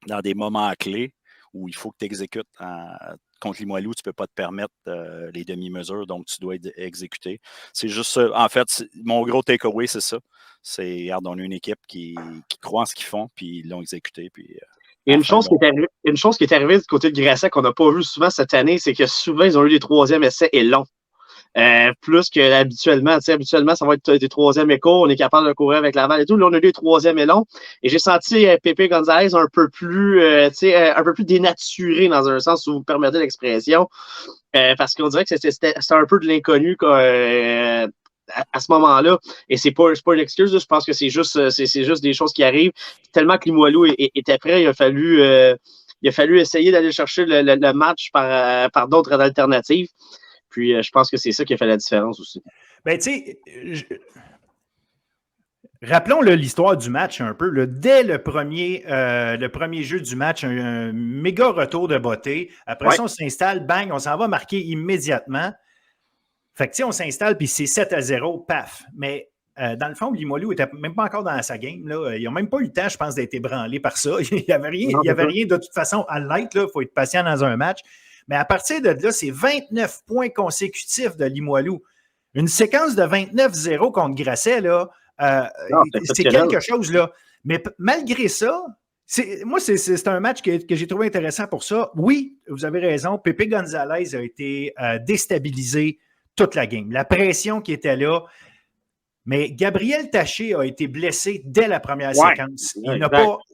dans des moments clés où il faut que tu exécutes. Contre Limoilou, tu ne peux pas te permettre les demi-mesures, donc tu dois exécuter. C'est juste ça. En fait, mon gros takeaway, c'est ça. Regarde, on a une équipe qui croit en ce qu'ils font, puis ils l'ont exécuté. Puis, et une chose qui est arrivée du côté de Grasset qu'on n'a pas vu souvent cette année, c'est que souvent, ils ont eu des 3e essais et longs. Plus que habituellement, habituellement, ça va être des 3e échos, on est capable de courir avec la balle et tout. Là, on a eu des 3e et long. Et j'ai senti Pépé Gonzalez un peu plus dénaturé dans un sens, si vous me permettez l'expression. Parce qu'on dirait que c'était un peu de l'inconnu à ce moment-là. Et c'est pas une excuse, là. Je pense que c'est juste des choses qui arrivent. Tellement que Limoilou était prêt, il a fallu essayer d'aller chercher le match par d'autres alternatives. Puis, je pense que c'est ça qui a fait la différence aussi. Ben, tu sais, rappelons l'histoire du match un peu. Là. Dès le premier jeu du match, un méga retour de beauté. Après ça, on s'installe, bang, on s'en va marquer immédiatement. Fait que, tu sais, on s'installe, puis c'est 7-0, paf. Mais dans le fond, Limoilou n'était même pas encore dans sa game. Là. Ils n'ont même pas eu le temps, je pense, d'être ébranlés par ça. Il n'y avait rien de toute façon à l'être. Il faut être patient dans un match. Mais à partir de là, c'est 29 points consécutifs de Limoilou. Une séquence de 29-0 contre Grasset, là, c'est quelque chose. Là. Mais malgré ça, moi, c'est un match que j'ai trouvé intéressant pour ça. Oui, vous avez raison, Pepe Gonzalez a été déstabilisé toute la game. La pression qui était là. Mais Gabriel Taché a été blessé dès la première séquence. Il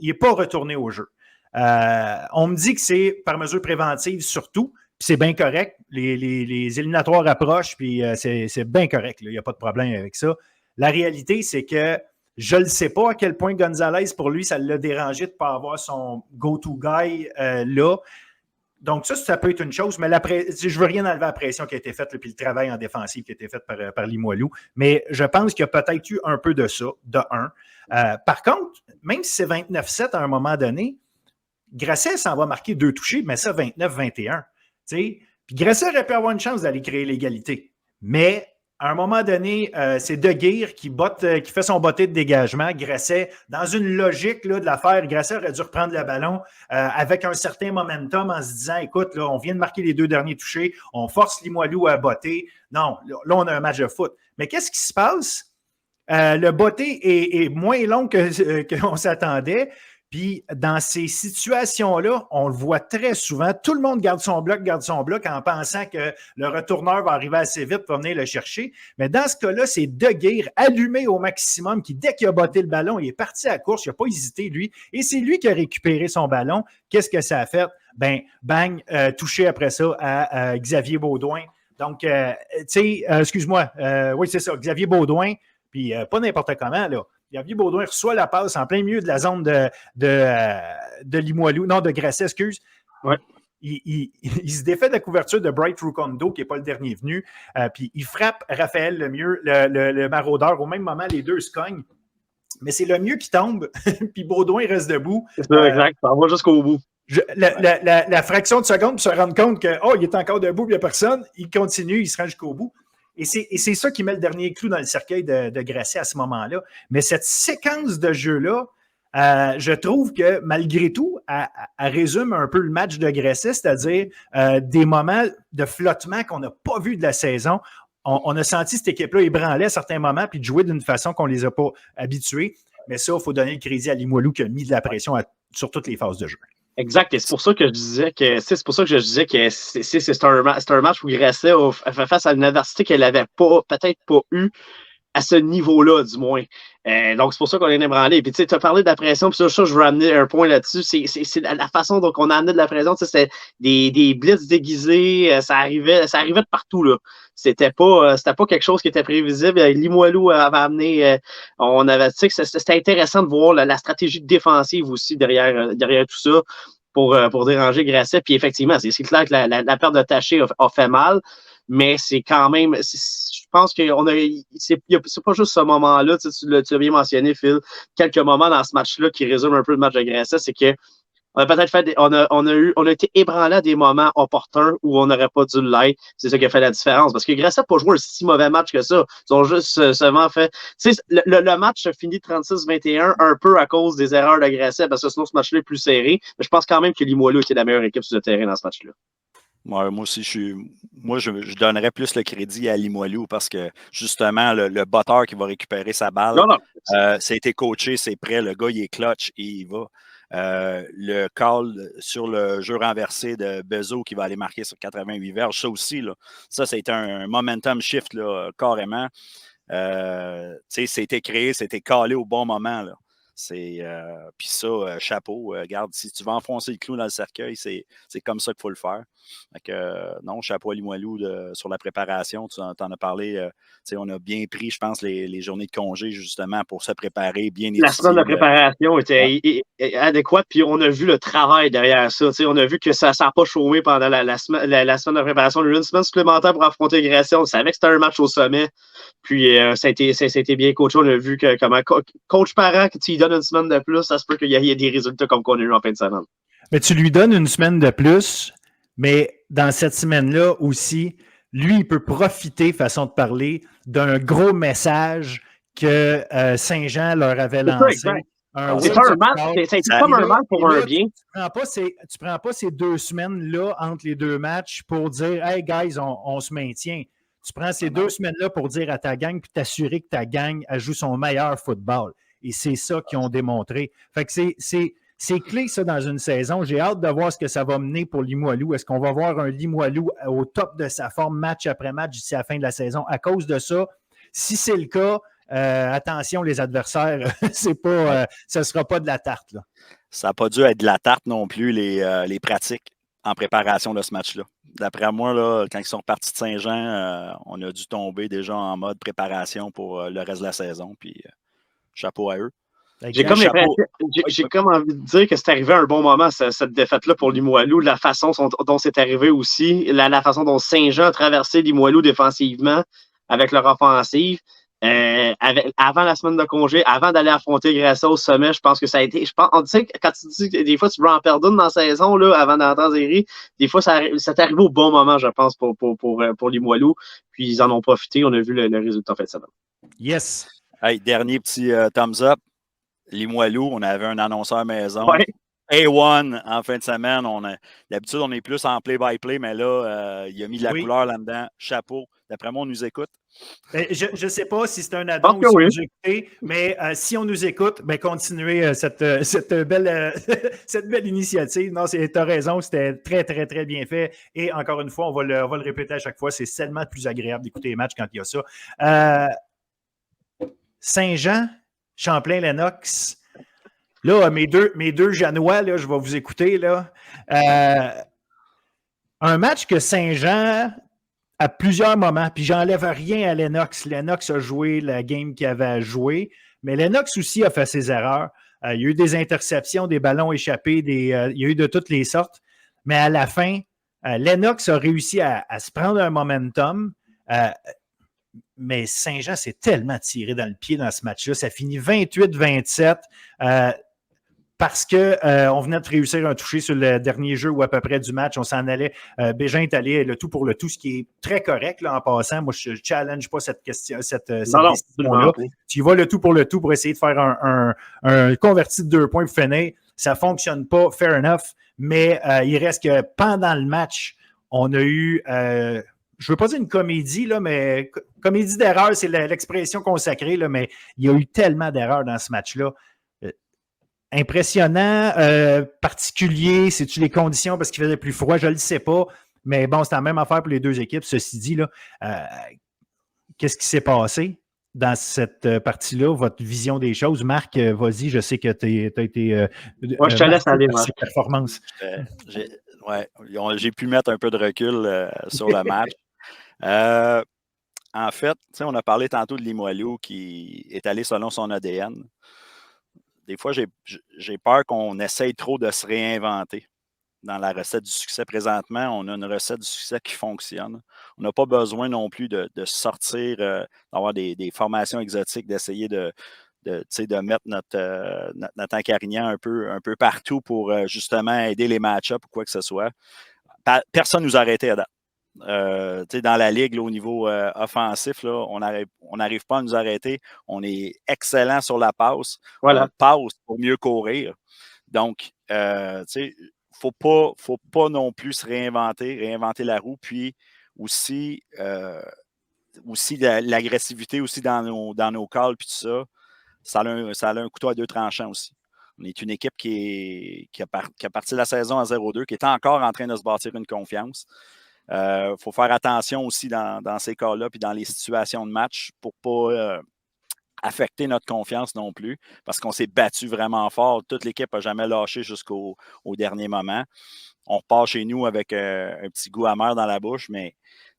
n'est pas retourné au jeu. On me dit que c'est par mesure préventive surtout, puis c'est bien correct. Les éliminatoires approchent, puis c'est bien correct. Il n'y a pas de problème avec ça. La réalité, c'est que je ne sais pas à quel point Gonzalez, pour lui, ça l'a dérangé de ne pas avoir son go-to guy là. Donc, ça peut être une chose, mais je ne veux rien enlever à la pression qui a été faite, puis le travail en défensive qui a été fait par Limoilou. Mais je pense qu'il y a peut-être eu un peu de ça, de un. Par contre, même si c'est 29-7 à un moment donné, Grasset s'en va marquer 2 touchés, mais ça, 29-21. Puis Grasset aurait pu avoir une chance d'aller créer l'égalité. Mais à un moment donné, c'est De Geer qui fait son botté de dégagement. Grasset, dans une logique là, de l'affaire, Grasset aurait dû reprendre le ballon avec un certain momentum en se disant, écoute, là, on vient de marquer les 2 derniers touchés, on force Limoilou à botter. Non, là, on a un match de foot. Mais qu'est-ce qui se passe? Le botté est moins long qu'on s'attendait. Puis, dans ces situations-là, on le voit très souvent. Tout le monde garde son bloc en pensant que le retourneur va arriver assez vite pour venir le chercher. Mais dans ce cas-là, c'est De Geer allumé au maximum qui, dès qu'il a botté le ballon, il est parti à la course. Il n'a pas hésité, lui. Et c'est lui qui a récupéré son ballon. Qu'est-ce que ça a fait? Ben, bang, touché après ça à Xavier Beaudoin. Donc, tu sais, excuse-moi. Oui, c'est ça, Xavier Beaudoin. Puis, pas n'importe comment, là. Xavier Beaudoin reçoit la passe en plein milieu de la zone de Limoilou, non, de Grasset, excuse. Ouais. Il se défait de la couverture de Bright Rukondo, qui n'est pas le dernier venu, puis il frappe Raphaël Lemieux, le maraudeur. Au même moment, les deux se cognent. Mais c'est Lemieux qui tombe, puis Beaudoin reste debout. C'est ça, exact. Ça va jusqu'au bout. La fraction de seconde pour se rendre compte qu'il est encore debout, il n'y a personne. Il continue, il se rend jusqu'au bout. Et c'est ça qui met le dernier clou dans le cercueil de Grasset à ce moment-là. Mais cette séquence de jeu-là, je trouve que malgré tout, elle résume un peu le match de Grasset, c'est-à-dire des moments de flottement qu'on n'a pas vu de la saison. On a senti cette équipe-là ébranler à certains moments puis de jouer d'une façon qu'on ne les a pas habitués. Mais ça, il faut donner le crédit à Limoilou qui a mis de la pression sur toutes les phases de jeu. Exact, et c'est pour ça que je disais que c'est un match où Grasset a fait face à une adversité qu'elle n'avait peut-être pas eu à ce niveau-là, du moins. Donc, c'est pour ça qu'on est ébranlé. Puis, tu sais, tu as parlé de la pression, puis ça, je veux amener un point là-dessus. C'est la façon dont on a amené de la pression. C'était des blitz déguisés. Ça arrivait de partout, là. C'était pas quelque chose qui était prévisible. Limoilou avait amené. Tu sais, c'était intéressant de voir la stratégie défensive aussi derrière tout ça pour déranger Grasset. Puis, effectivement, c'est clair que la perte de Taché a fait mal. Mais c'est quand même, je pense que c'est pas juste ce moment-là, tu l'as bien mentionné, Phil, quelques moments dans ce match-là qui résument un peu le match de Grasset, c'est que on a peut-être fait, on a été ébranlé à des moments opportuns où on n'aurait pas dû l'être. C'est ça qui a fait la différence. Parce que Grasset n'a pas joué un si mauvais match que ça. Ils ont juste seulement fait. Tu sais, le match a fini 36-21 un peu à cause des erreurs de Grasset, parce que sinon ce match-là est plus serré. Mais je pense quand même que Limoilou était la meilleure équipe sur le terrain dans ce match-là. Ouais, moi aussi, je donnerais plus le crédit à Limoilou parce que justement, le botteur qui va récupérer sa balle, ça a été coaché, c'est prêt, le gars, il est clutch et il va. Le call sur le jeu renversé de Bezo qui va aller marquer sur 88 verges, ça aussi, là, ça a été un momentum shift là, carrément. C'était créé, c'était calé au bon moment. Là. Puis ça, chapeau. Regarde, si tu veux enfoncer le clou dans le cercueil, c'est comme ça qu'il faut le faire. Non, chapeau à Limoilou sur la préparation. Tu en as parlé. On a bien pris, je pense, les journées de congé justement pour se préparer, bien étudier. La semaine de préparation était adéquate, puis on a vu le travail derrière ça. On a vu que ça n'a pas chômé pendant la semaine de préparation. On a eu une semaine supplémentaire pour affronter Grèce. On savait que c'était un match au sommet. Puis ça a été bien coaché. On a vu que comme coach parent, que tu lui donnes une semaine de plus, ça se peut qu'il y ait des résultats comme qu'on a eu en fin de semaine. Mais tu lui donnes une semaine de plus, mais dans cette semaine-là aussi, lui, il peut profiter, façon de parler, d'un gros message que Saint-Jean leur avait lancé. C'est un mal, c'est comme un mal pour un bien. Tu prends pas ces 2 semaines-là entre les 2 matchs pour dire « Hey, guys, on se maintient ». Tu prends ces 2 semaines-là pour dire à ta gang puis t'assurer que ta gang joue son meilleur football. Et c'est ça qu'ils ont démontré. Fait que c'est clé, ça, dans une saison. J'ai hâte de voir ce que ça va mener pour Limoilou. Est-ce qu'on va voir un Limoilou au top de sa forme, match après match, d'ici à la fin de la saison? À cause de ça, si c'est le cas, attention, les adversaires, ce ne sera pas de la tarte. Là. Ça n'a pas dû être de la tarte non plus, les pratiques en préparation de ce match-là. D'après moi, là, quand ils sont partis de Saint-Jean, on a dû tomber déjà en mode préparation pour le reste de la saison. Puis chapeau à eux. J'ai comme envie de dire que c'est arrivé à un bon moment, cette défaite-là pour Limoilou, la façon dont c'est arrivé aussi, la façon dont Saint-Jean a traversé Limoilou défensivement avec leur offensive. Avant la semaine de congé, avant d'aller affronter Grassa au sommet, je pense que ça a été. On sait que quand tu dis que des fois tu veux en perdre une dans la saison, là, avant d'entrer en série, des fois ça t'est arrivé au bon moment, je pense, pour Limoilou. Puis ils en ont profité. On a vu le résultat en fait de semaine. Yes. Hey, dernier petit thumbs up. Limoilou, on avait un annonceur maison. Ouais. A1 en fin de semaine. D'habitude, on est plus en play-by-play, mais là, il a mis de la couleur là-dedans. Chapeau. D'après moi, on nous écoute. Je ne sais pas si c'est un addon ou si on nous écoute, mais si on nous écoute, continuez cette belle initiative. Non, tu as raison, c'était très, très, très bien fait. Et encore une fois, on va le répéter à chaque fois, c'est tellement plus agréable d'écouter les matchs quand il y a ça. Saint-Jean, Champlain-Lennox. Là, mes deux Janois, là, je vais vous écouter. Là. Un match que Saint-Jean, à plusieurs moments, puis j'enlève rien à Lennox. Lennox a joué la game qu'il avait à jouer, mais Lennox aussi a fait ses erreurs. Il y a eu des interceptions, des ballons échappés, il y a eu de toutes les sortes. Mais à la fin, Lennox a réussi à se prendre un momentum. Mais Saint-Jean s'est tellement tiré dans le pied dans ce match-là. Ça finit 28-27 parce qu'on venait de réussir un toucher sur le dernier jeu ou à peu près du match. On s'en allait. Bégin est allé le tout pour le tout, ce qui est très correct là, en passant. Moi, je ne challenge pas cette question, cette décision-là. Tu y vas le tout pour essayer de faire un converti de 2 points pour finir. Ça ne fonctionne pas, fair enough. Mais il reste que pendant le match, on a eu... je ne veux pas dire une comédie, là, mais comédie d'erreur, c'est l'expression consacrée, là, mais il y a eu tellement d'erreurs dans ce match-là. Impressionnant, particulier, c'est-tu les conditions parce qu'il faisait plus froid, je ne le sais pas, mais bon, c'est la même affaire pour les deux équipes. Ceci dit, là, qu'est-ce qui s'est passé dans cette partie-là, votre vision des choses? Marc, vas-y, je sais que tu as été... Moi, je te laisse aller, Marc. Performance. J'ai pu mettre un peu de recul sur le match. En fait, on a parlé tantôt de Limoilou qui est allé selon son ADN. Des fois, j'ai peur qu'on essaye trop de se réinventer dans la recette du succès. Présentement, on a une recette du succès qui fonctionne. On n'a pas besoin non plus de sortir, d'avoir des formations exotiques, d'essayer de mettre notre encarignan un peu partout pour justement aider les match-ups ou quoi que ce soit. Personne ne nous a arrêté à date. Dans la ligue, là, au niveau offensif, là, on n'arrive pas à nous arrêter. On est excellent sur la passe. Voilà. On passe pour mieux courir. Donc, faut pas non plus se réinventer la roue. Puis aussi l'agressivité aussi dans nos calls puis tout ça a un couteau à 2 tranchants aussi. On est une équipe qui a parti la saison à 0-2, qui est encore en train de se bâtir une confiance. Faut faire attention aussi dans ces cas-là puis dans les situations de match pour pas affecter notre confiance non plus, parce qu'on s'est battu vraiment fort. Toute l'équipe n'a jamais lâché jusqu'au dernier moment. On repart chez nous avec un petit goût amer dans la bouche, mais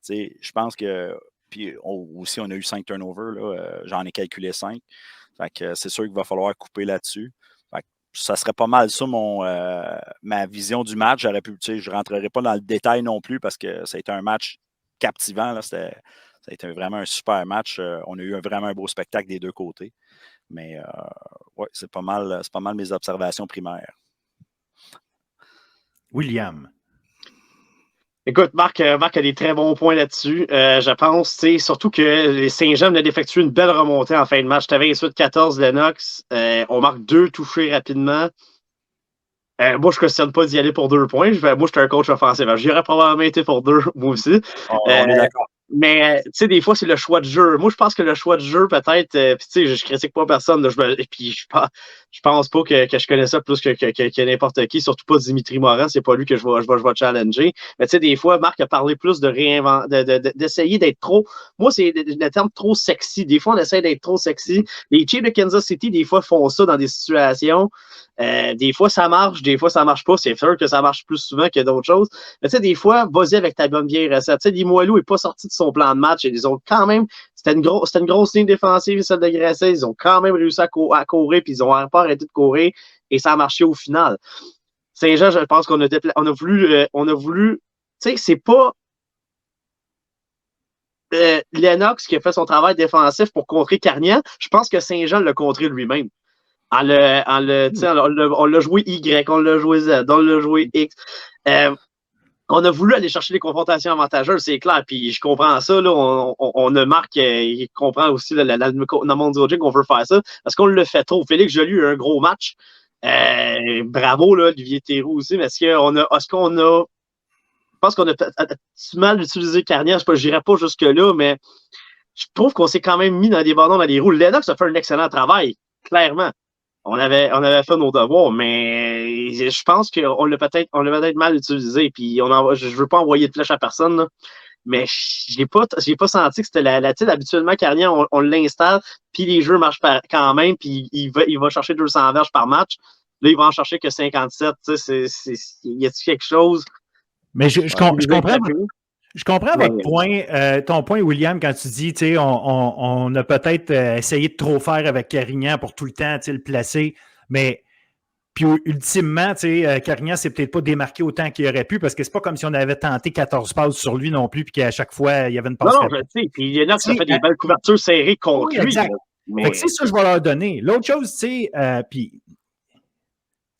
je pense que. Puis aussi, on a eu 5 turnovers. Là, j'en ai calculé 5. Fait que c'est sûr qu'il va falloir couper là-dessus. Fait que ça serait pas mal ça, ma vision du match. J'aurais pu, je ne rentrerai pas dans le détail non plus parce que ça a été un match captivant. Là. Ça a été vraiment un super match. On a eu vraiment un beau spectacle des deux côtés. Mais ouais, c'est pas mal mes observations primaires. William. Écoute, Marc a des très bons points là-dessus. Je pense, surtout que les Saint-Jean venaient d'effectuer une belle remontée en fin de match. Tu avais 28-14 Lennox. On marque 2 touchés rapidement. Moi, je ne questionne pas d'y aller pour 2 points. Moi, je suis un coach offensif. J'aurais probablement été pour 2, moi aussi. On est d'accord. Mais, tu sais, des fois, c'est le choix de jeu. Moi, je pense que le choix de jeu, peut-être, puis tu sais, je critique pas personne. Puis je pense pas que je connais ça plus que n'importe qui, surtout pas Dimitri Morin. C'est pas lui que je vais challenger. Mais tu sais, des fois, Marc a parlé plus de d'essayer d'être trop. Moi, c'est le terme trop sexy. Des fois, on essaie d'être trop sexy. Les Chiefs de Kansas City, des fois, font ça dans des situations. Des fois, ça marche, des fois, ça marche pas. C'est sûr que ça marche plus souvent que d'autres choses. Mais tu sais, des fois, vas-y avec ta bonne vieille recette. Tu sais, Limoilou n'est pas sorti de son plan de match. Et ils ont quand même, c'était une grosse ligne défensive, celle de Grasset. Ils ont quand même réussi à courir, puis ils ont pas arrêté de courir. Et ça a marché au final. Saint-Jean, je pense qu'on a voulu, tu sais, c'est pas Lennox qui a fait son travail défensif pour contrer Carnian. Je pense que Saint-Jean l'a contré lui-même. On l'a joué Y, on l'a joué Z, on l'a joué X. On a voulu aller chercher les confrontations avantageuses, c'est clair. Puis je comprends ça. Là, on a Marc, il comprend aussi dans le monde du qu'on veut faire ça. Parce qu'on le fait trop. Félix Joly a eu un gros match. Bravo, là, Olivier Théroux aussi. Mais je pense qu'on a mal utilisé Carnier. Je n'irai pas jusque-là, mais je trouve qu'on s'est quand même mis dans des ballons, dans les roues. Lennox a fait un excellent travail, clairement. On avait fait nos devoirs, mais je pense qu'on l'a peut-être mal utilisé. Puis je veux pas envoyer de flèche à personne, là, mais j'ai pas senti que c'était habituellement, Carnier, on l'installe, puis les jeux marchent quand même, puis il va chercher 200 verges par match. Là, il va en chercher que 57. Y a-t-il quelque chose? Mais je comprends. Je comprends votre point, ton point, William, quand tu dis, tu sais, on a peut-être essayé de trop faire avec Carignan pour tout le temps, tu sais, le placer, mais puis ultimement, tu sais, Carignan s'est peut-être pas démarqué autant qu'il aurait pu parce que c'est pas comme si on avait tenté 14 passes sur lui non plus puis qu'à chaque fois, il y avait une passe. Non, je sais, puis il y en a qui ont fait des belles couvertures serrées contre lui. Exact. Mais... Fait que c'est ça que je vais leur donner. L'autre chose, tu sais, puis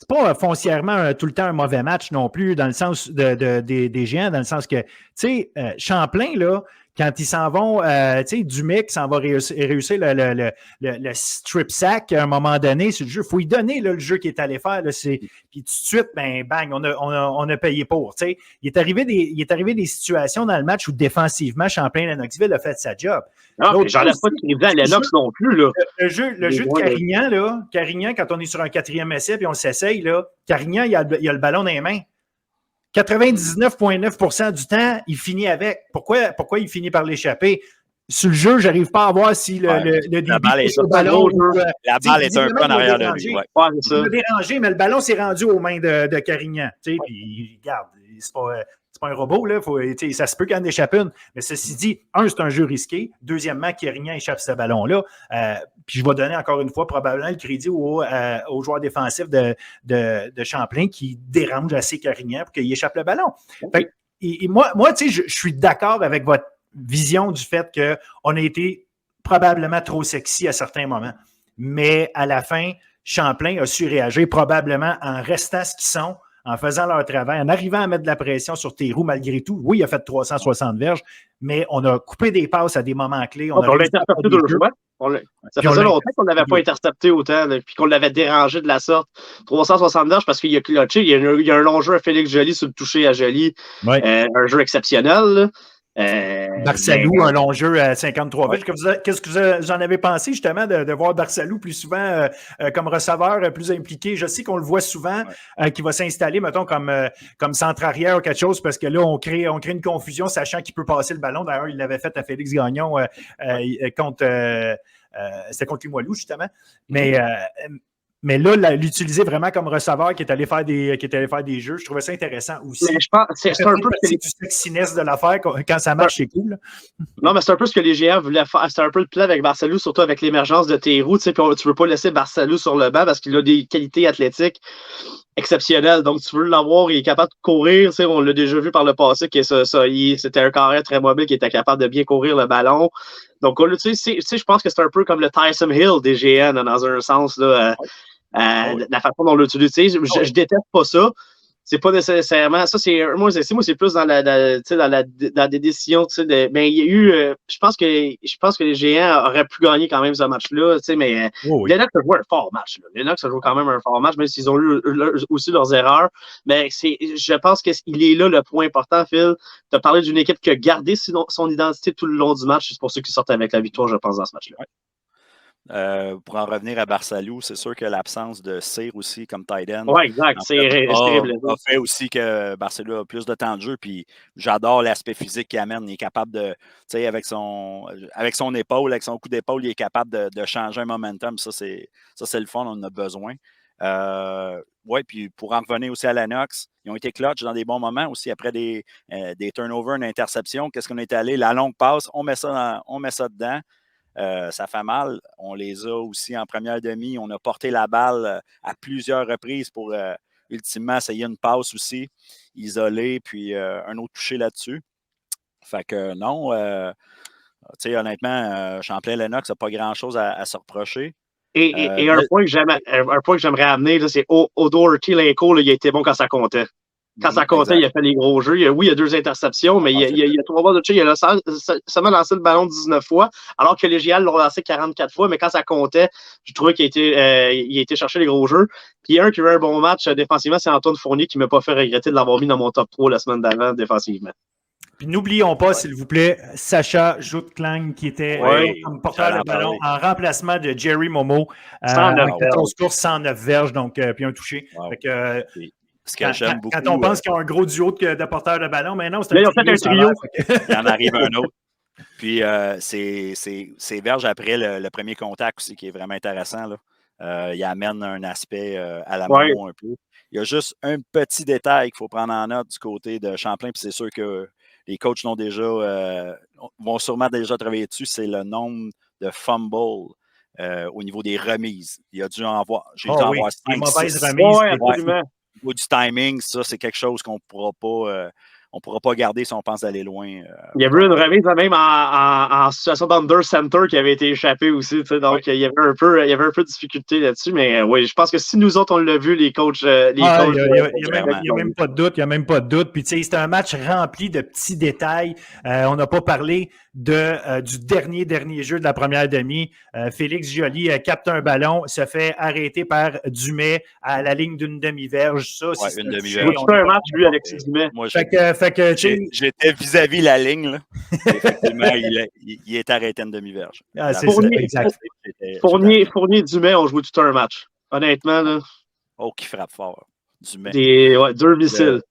c'est pas foncièrement tout le temps un mauvais match non plus, dans le sens des géants, dans le sens que, tu sais, Champlain, là, quand ils s'en vont, tu sais, Dumais s'en va réussir le strip sack à un moment donné sur le jeu. Il faut lui donner là, le jeu qu'il est allé faire. Là, puis tout de suite, ben, bang, on a payé pour. Tu sais. Il est arrivé des situations dans le match où défensivement, Champlain-Lennoxville a fait sa job. Non, mais j'enlève pas de crédit à Lennox non plus. Là. Le jeu de Carignan, là, Carignan, quand on est sur un 4e essai puis on s'essaye, là, Carignan, il a le ballon dans les mains. 99,9% du temps, il finit avec. Pourquoi il finit par l'échapper? Sur le jeu, je n'arrive pas à voir si le débit est au ballon. La balle est un peu en arrière de lui. Ouais. Il m'a dérangé, mais le ballon s'est rendu aux mains de Carignan. Puis, regarde, c'est pas un robot, là. Ça se peut qu'il en échappe une. Mais ceci dit, c'est un jeu risqué. Deuxièmement, Carignan échappe ce ballon-là. Puis je vais donner encore une fois probablement le crédit au joueur défensif de Champlain qui dérange assez Carignan pour qu'il échappe le ballon. Fait, et moi tu sais, je suis d'accord avec votre vision du fait qu'on a été probablement trop sexy à certains moments. Mais à la fin, Champlain a su réagir probablement en restant ce qu'ils sont, en faisant leur travail, en arrivant à mettre de la pression sur Théroux malgré tout. Oui, il a fait 360 verges, mais on a coupé des passes à des moments clés. On l'a intercepté 2 fois. Ça faisait longtemps qu'on n'avait pas intercepté autant, puis qu'on l'avait dérangé de la sorte. 360 verges parce qu'il a clutché. Il y a un long jeu à Félix Joly sur le toucher à Joly. Ouais. Un jeu exceptionnel. Là. Barsalou, un long jeu à 53 verges. Qu'est-ce que vous en avez pensé justement de voir Barsalou plus souvent comme receveur plus impliqué? Je sais qu'on le voit souvent qui va s'installer, mettons, comme centre-arrière ou quelque chose, parce que là, on crée une confusion, sachant qu'il peut passer le ballon. D'ailleurs, il l'avait fait à Félix Gagnon contre c'était contre Limoilou, justement. Mais là, l'utiliser vraiment comme receveur qui est allé faire des jeux, je trouvais ça intéressant aussi. Mais je pense c'est un peu du sexiness de l'affaire. Quand ça marche, c'est cool. Non, mais c'est un peu ce que les GA voulaient faire. C'était un peu le plan avec Barcelou, surtout avec l'émergence de Théroux. Tu ne veux pas laisser Barcelou sur le banc parce qu'il a des qualités athlétiques exceptionnelles. Donc, tu veux l'avoir, il est capable de courir. On l'a déjà vu par le passé, que c'était un carré très mobile qui était capable de bien courir le ballon. Donc, je pense que c'est un peu comme le Tyson Hill des GN, dans un sens, là, la façon dont on l'utilise. Je déteste pas ça. C'est pas nécessairement. Ça, moi, c'est plus dans dans des décisions. Mais il y a eu. Je pense que les Géants auraient pu gagner quand même ce match-là. Mais les Lennox a joué un fort match. Les Lennox a joué quand même un fort match, même s'ils ont eu aussi leurs erreurs. Mais je pense qu'il est là le point important, Phil. Tu as parlé d'une équipe qui a gardé son identité tout le long du match. C'est pour ceux qui sortent avec la victoire, je pense, dans ce match-là. Ouais. Pour en revenir à Barsalou, c'est sûr que l'absence de Cyr aussi comme tight end. Oui, exact. C'est terrible. A fait aussi que Barsalou a plus de temps de jeu. Puis j'adore l'aspect physique qu'il amène. Il est capable de, tu sais, avec son épaule, avec son coup d'épaule, il est capable de changer un momentum. Ça, c'est le fun, on en a besoin. Oui, puis pour en revenir aussi à Lennox, ils ont été clutch dans des bons moments aussi après des turnovers, une interception. Qu'est-ce qu'on est allé? La longue passe, on met ça dedans. Ça fait mal. On les a aussi en première demi. On a porté la balle à plusieurs reprises pour ultimement essayer une passe aussi, isolée, puis un autre touché là-dessus. Fait que non, tu sais, honnêtement, Champlain-Lennox n'a pas grand-chose à se reprocher. Et un point que j'aimerais amener, là, c'est O'Doherty-Lenko, il a été bon quand ça comptait. Quand ça comptait, il a fait les gros jeux. Il y a 2 interceptions, mais il y a 3 balles de toucher. Il a seulement lancé le ballon 19 fois, alors que les GIA l'ont lancé 44 fois. Mais quand ça comptait, je trouvais qu'il a été chercher les gros jeux. Puis il y a un qui a eu un bon match défensivement, c'est Antoine Fournier qui ne m'a pas fait regretter de l'avoir mis dans mon top 3 la semaine d'avant défensivement. Puis n'oublions pas, s'il vous plaît, Sacha Jout-Klang qui était comme porteur de ballon en remplacement de Jerry Momo. 14 courses, 109 verges, donc puis un touché. Wow. Fait que, ce que j'aime beaucoup. Quand on pense qu'ils ont un gros duo de porteurs de ballon, mais non, c'est un trio. Il en arrive un autre. Puis c'est verges après le premier contact aussi qui est vraiment intéressant. Là. Il amène un aspect à la Momo un peu. Il y a juste un petit détail qu'il faut prendre en note du côté de Champlain, puis c'est sûr que les coachs vont sûrement déjà travailler dessus, c'est le nombre de fumbles au niveau des remises. Il a dû en voir. J'ai dû en voir 5, mauvaises remises. Oui, absolument. Au niveau du timing, ça, c'est quelque chose qu'on ne pourra pas garder si on pense d'aller loin. Il y avait une remise même en situation d'under center qui avait été échappée aussi. Donc, il y avait un peu de difficulté là-dessus. Mais oui, je pense que si nous autres, on l'a vu, les coachs. Il n'y a même pas de doute. Il n'y a même pas de doute. Puis, tu sais, c'est un match rempli de petits détails. On n'a pas parlé du dernier jeu de la première demi. Félix Joly capte un ballon, se fait arrêter par Dumais à la ligne d'une demi-verge. Ça, c'est une demi-verge. C'est un match, lui, Alexis Dumais. J'étais vis-à-vis la ligne. Là. Effectivement, il est arrêté une demi-verge. Fournier, Dumais ont joué tout un match. Honnêtement. Là. Oh, qui frappe fort. Dumais. 2 missiles.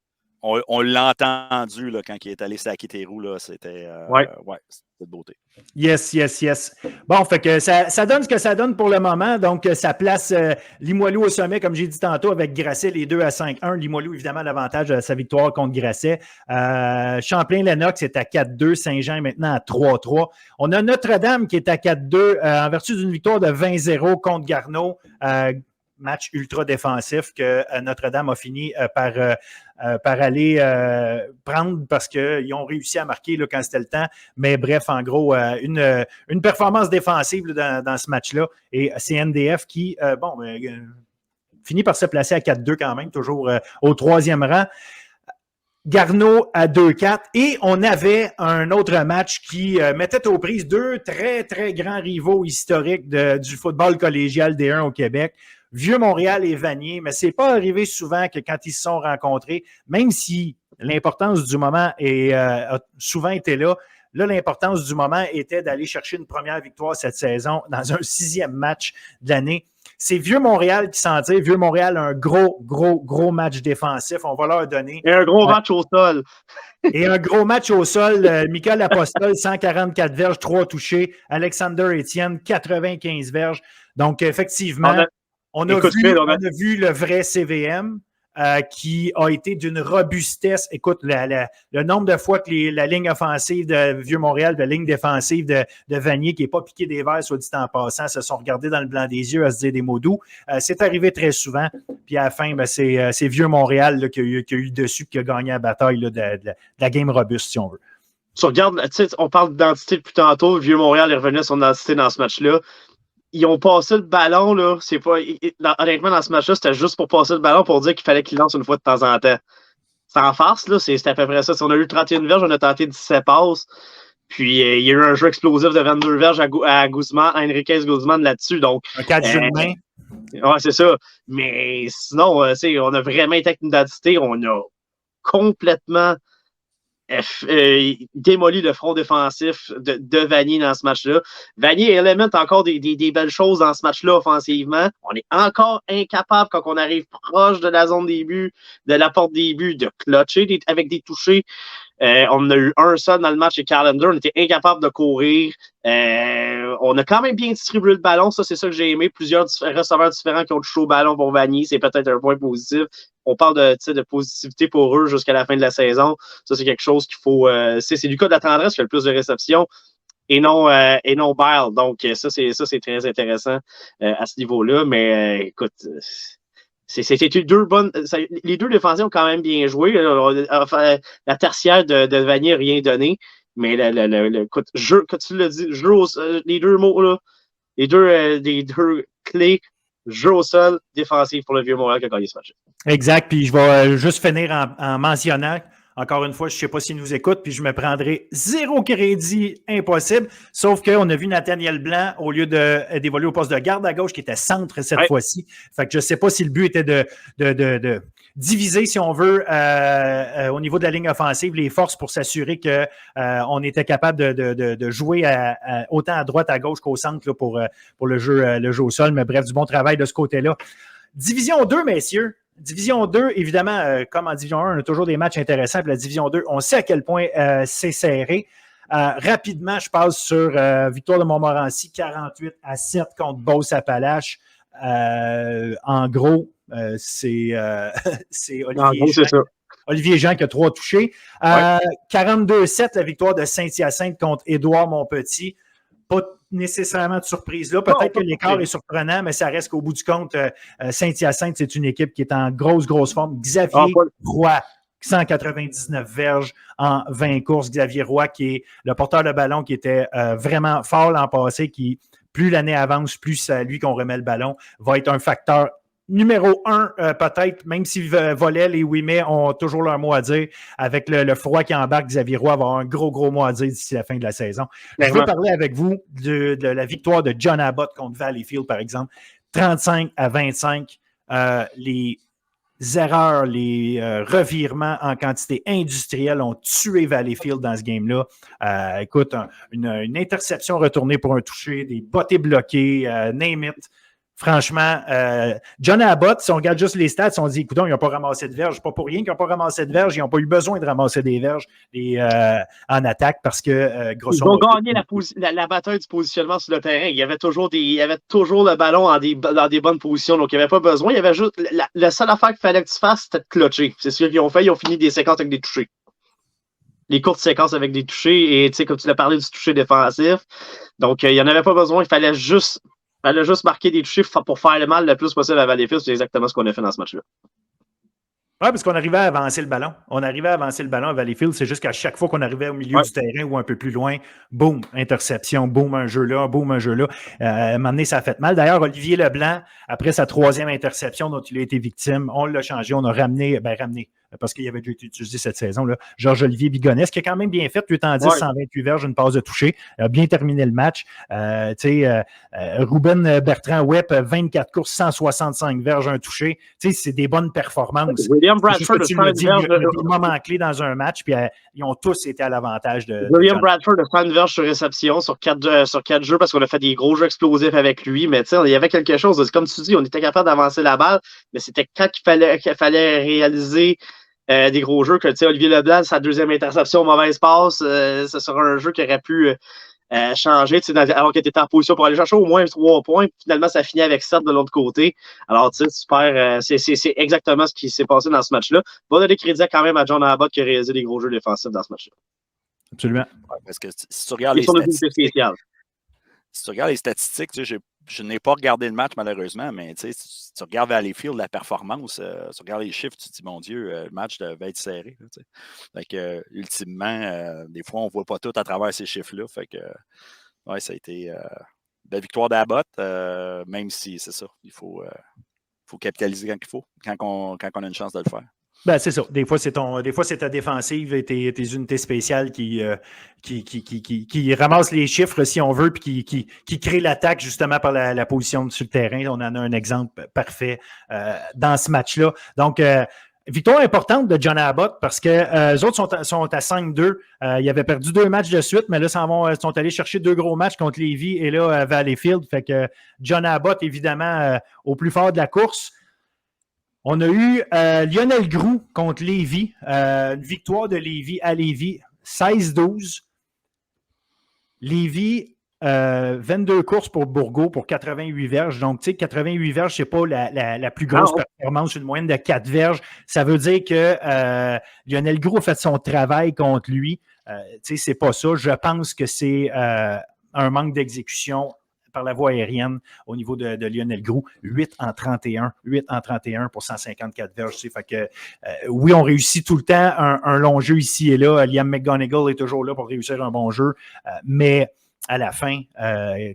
On l'a entendu là, quand il est allé saquer Théroux. C'était de beauté. Yes. Bon, fait que ça donne ce que ça donne pour le moment. Donc, ça place Limoilou au sommet, comme j'ai dit tantôt, avec Grasset, les deux à 5-1. Limoilou, évidemment, l'avantage de sa victoire contre Grasset. Champlain-Lennox est à 4-2. Saint-Jean est maintenant à 3-3. On a Notre-Dame qui est à 4-2 en vertu d'une victoire de 20-0 contre Garneau. Match ultra défensif que Notre-Dame a fini par aller prendre parce qu'ils ont réussi à marquer là, quand c'était le temps. Mais bref, en gros, une performance défensive là, dans ce match-là. Et c'est NDF qui, finit par se placer à 4-2 quand même, toujours au 3e rang. Garneau à 2-4. Et on avait un autre match qui mettait aux prises 2 très, très grands rivaux historiques du football collégial D1 au Québec. Vieux-Montréal et Vanier, mais c'est pas arrivé souvent que quand ils se sont rencontrés, même si l'importance du moment a souvent été là, l'importance du moment était d'aller chercher une première victoire cette saison dans un 6e match de l'année. c'est Vieux-Montréal qui s'en tire. Vieux-Montréal a un gros match défensif. On va leur donner. Et un gros match au sol. Et un gros match au sol. Michael Apostol, 144 verges, 3 touchés. Alexander Etienne, 95 verges. Donc, effectivement, on a vu le vrai CVM. Qui a été d'une robustesse. Écoute, le nombre de fois que la ligne offensive de Vieux-Montréal, la ligne défensive de Vanier, qui n'est pas piqué des verres, soit dit en passant, se sont regardés dans le blanc des yeux à se dire des mots doux. C'est arrivé très souvent. Puis à la fin, c'est Vieux-Montréal là, qui a eu le dessus et qui a gagné la bataille là, de la game robuste, si on veut. Tu regardes, on parle d'identité depuis tantôt. Vieux-Montréal est revenu à son identité dans ce match-là. Ils ont passé le ballon, là. C'est pas. Honnêtement, dans ce match-là, c'était juste pour passer le ballon pour dire qu'il fallait qu'il lance une fois de temps en temps. C'est en farce, là. C'est à peu près ça. Si on a eu 31 verges, on a tenté 17 passes. Puis il y a eu un jeu explosif de 22 verges à Guzman, à Enriquez Guzman là-dessus. Donc, un 4 jeux de main. Ouais, c'est ça. Mais sinon, on a vraiment été avec une identité. On a complètement démoli le front défensif de Vanier dans ce match-là. Vanier élémente encore des belles choses dans ce match-là offensivement. On est encore incapable, quand on arrive proche de la zone des buts, de la porte des buts, de clutcher avec des touchés. On a eu un seul dans le match chez Carlander. On était incapable de courir. On a quand même bien distribué le ballon. Ça, c'est ça que j'ai aimé. Plusieurs receveurs différents qui ont touché au ballon pour Vanier. C'est peut-être un point positif. On parle de positivité pour eux jusqu'à la fin de la saison. Ça, c'est quelque chose qu'il faut... c'est Lucas de la Tendresse qui a le plus de réceptions et non Bile. Donc, ça, c'est très intéressant à ce niveau-là. Mais écoute... C'était deux bonnes. Les deux défensifs ont quand même bien joué. La tertiaire de Vanier n'a rien donné. Mais écoute, jeu, quand tu l'as dit, les deux mots, là, les deux clés, jeu au sol, défensif pour le Vieux-Montréal qui a gagné ce match. Exact. Puis je vais juste finir en mentionnant. Encore une fois, je ne sais pas s'il nous écoute, puis je me prendrai 0 crédit impossible. Sauf qu'on a vu Nathaniel Blanc, au lieu d'évoluer au poste de garde à gauche, qui était centre cette fois-ci. Fait que je ne sais pas si le but était de diviser, si on veut, au niveau de la ligne offensive, les forces pour s'assurer qu'on était capable de jouer autant à droite, à gauche qu'au centre là, pour le jeu au sol. Mais bref, du bon travail de ce côté-là. Division 2, messieurs. Division 2, évidemment, comme en Division 1, on a toujours des matchs intéressants. Puis la Division 2, on sait à quel point c'est serré. Rapidement, je passe sur victoire de Montmorency, 48-7 contre Beauce-Appalaches. En gros, c'est Olivier Jean qui a 3 touchés. 42-7, la victoire de Saint-Hyacinthe contre Édouard Montpetit. Pas nécessairement de surprise là. Peut-être que l'écart est surprenant, mais ça reste qu'au bout du compte, Saint-Hyacinthe, c'est une équipe qui est en grosse forme. Xavier Roy, 199 verges en 20 courses. Xavier Roy, qui est le porteur de ballon, qui était vraiment fort l'an passé, qui, plus l'année avance, plus c'est à lui qu'on remet le ballon, va être un facteur numéro 1, peut-être, même si Volel et Ouimet ont toujours leur mot à dire, avec le froid qui embarque, Xavier Roy va avoir un gros mot à dire d'ici la fin de la saison. Je veux parler avec vous de la victoire de John Abbott contre Valleyfield, par exemple. 35-25. Les erreurs, les revirements en quantité industrielle ont tué Valleyfield dans ce game-là. Écoute, une interception retournée pour un toucher, des bottées bloquées, name it. Franchement, John Abbott, si on regarde juste les stats, on dit, écoute, ils n'ont pas ramassé de verges. Pas pour rien qu'ils n'ont pas ramassé de verges. Ils n'ont pas eu besoin de ramasser des verges en attaque parce que, grosso modo... Ils ont gagné la bataille du positionnement sur le terrain. Il y avait toujours le ballon dans des bonnes positions. Donc, il n'y avait pas besoin. Il y avait juste... La seule affaire qu'il fallait que tu fasses, c'était de clutcher. C'est ce qu'ils ont fait. Ils ont fini des séquences avec des touchés. Les courtes séquences avec des touchés. Et, tu sais, comme tu l'as parlé du toucher défensif. Donc, il n'y en avait pas besoin. Il fallait juste marquer des touchés pour faire le mal le plus possible à Valleyfield. C'est exactement ce qu'on a fait dans ce match-là. Oui, parce qu'on arrivait à avancer le ballon. On arrivait à avancer le ballon à Valleyfield. C'est juste qu'à chaque fois qu'on arrivait au milieu du terrain ou un peu plus loin, boum, interception, boum, un jeu là, boum, un jeu là. À un moment donné, ça a fait mal. D'ailleurs, Olivier Leblanc, après sa 3e interception dont il a été victime, on l'a changé. On a ramené parce qu'il avait déjà été utilisé cette saison, Georges-Olivier Bigonès, qui a quand même bien fait, 8 en 10, 128 verges, une passe de toucher, a bien terminé le match. Ruben Bertrand-Webb, 24 courses, 165 verges, un touché. C'est des bonnes performances. William Bradford, il y a des moments clés dans un match, puis ils ont tous été à l'avantage de William Bradford a 100 verges sur réception sur 4 jeux parce qu'on a fait des gros jeux explosifs avec lui, mais il y avait quelque chose. Comme tu dis, on était capable d'avancer la balle, mais c'était quand il fallait réaliser des gros jeux que Olivier Leblanc, sa deuxième interception, mauvaise passe, ce sera un jeu qui aurait pu changer, alors qu'il était en position pour aller chercher au moins 3 points. Finalement, ça finit avec 7 de l'autre côté. Alors, super, c'est exactement ce qui s'est passé dans ce match-là. On va donner crédit quand même à John Abbott qui a réalisé des gros jeux défensifs dans ce match-là. Absolument. Ouais, parce que si tu regardes les statistiques, je n'ai pas regardé le match malheureusement, mais si tu regardes Valleyfield, la performance, tu regardes les chiffres, tu te dis, mon Dieu, le match devait être serré. Fait que, ultimement, des fois, on ne voit pas tout à travers ces chiffres-là. Fait que, ouais, ça a été la victoire d'Abbott, même si c'est ça, il faut capitaliser quand il faut, quand on a une chance de le faire. Ben, c'est ça. Des fois, c'est ta défensive et tes unités spéciales qui ramassent les chiffres, si on veut, puis qui créent l'attaque justement par la position sur le terrain. On en a un exemple parfait dans ce match-là. Donc, victoire importante de John Abbott parce que eux autres sont à 5-2. Ils avaient perdu 2 matchs de suite, mais là, sont allés chercher 2 gros matchs contre Lévis et là, Valleyfield. Fait que John Abbott, évidemment, au plus fort de la course. On a eu Lionel Groux contre Lévis, une victoire de Lévis à Lévis, 16-12. Lévis, 22 courses pour Bourgault pour 88 verges. Donc, tu sais, 88 verges, ce n'est pas la plus grosse performance, une moyenne de 4 verges. Ça veut dire que Lionel Groux a fait son travail contre lui. Tu sais, c'est pas ça. Je pense que c'est un manque d'exécution par la voie aérienne au niveau de Lionel Groux. 8 en 31 pour 154 verges. Fait que, oui, on réussit tout le temps un long jeu ici et là. Liam McGonigal est toujours là pour réussir un bon jeu, mais à la fin,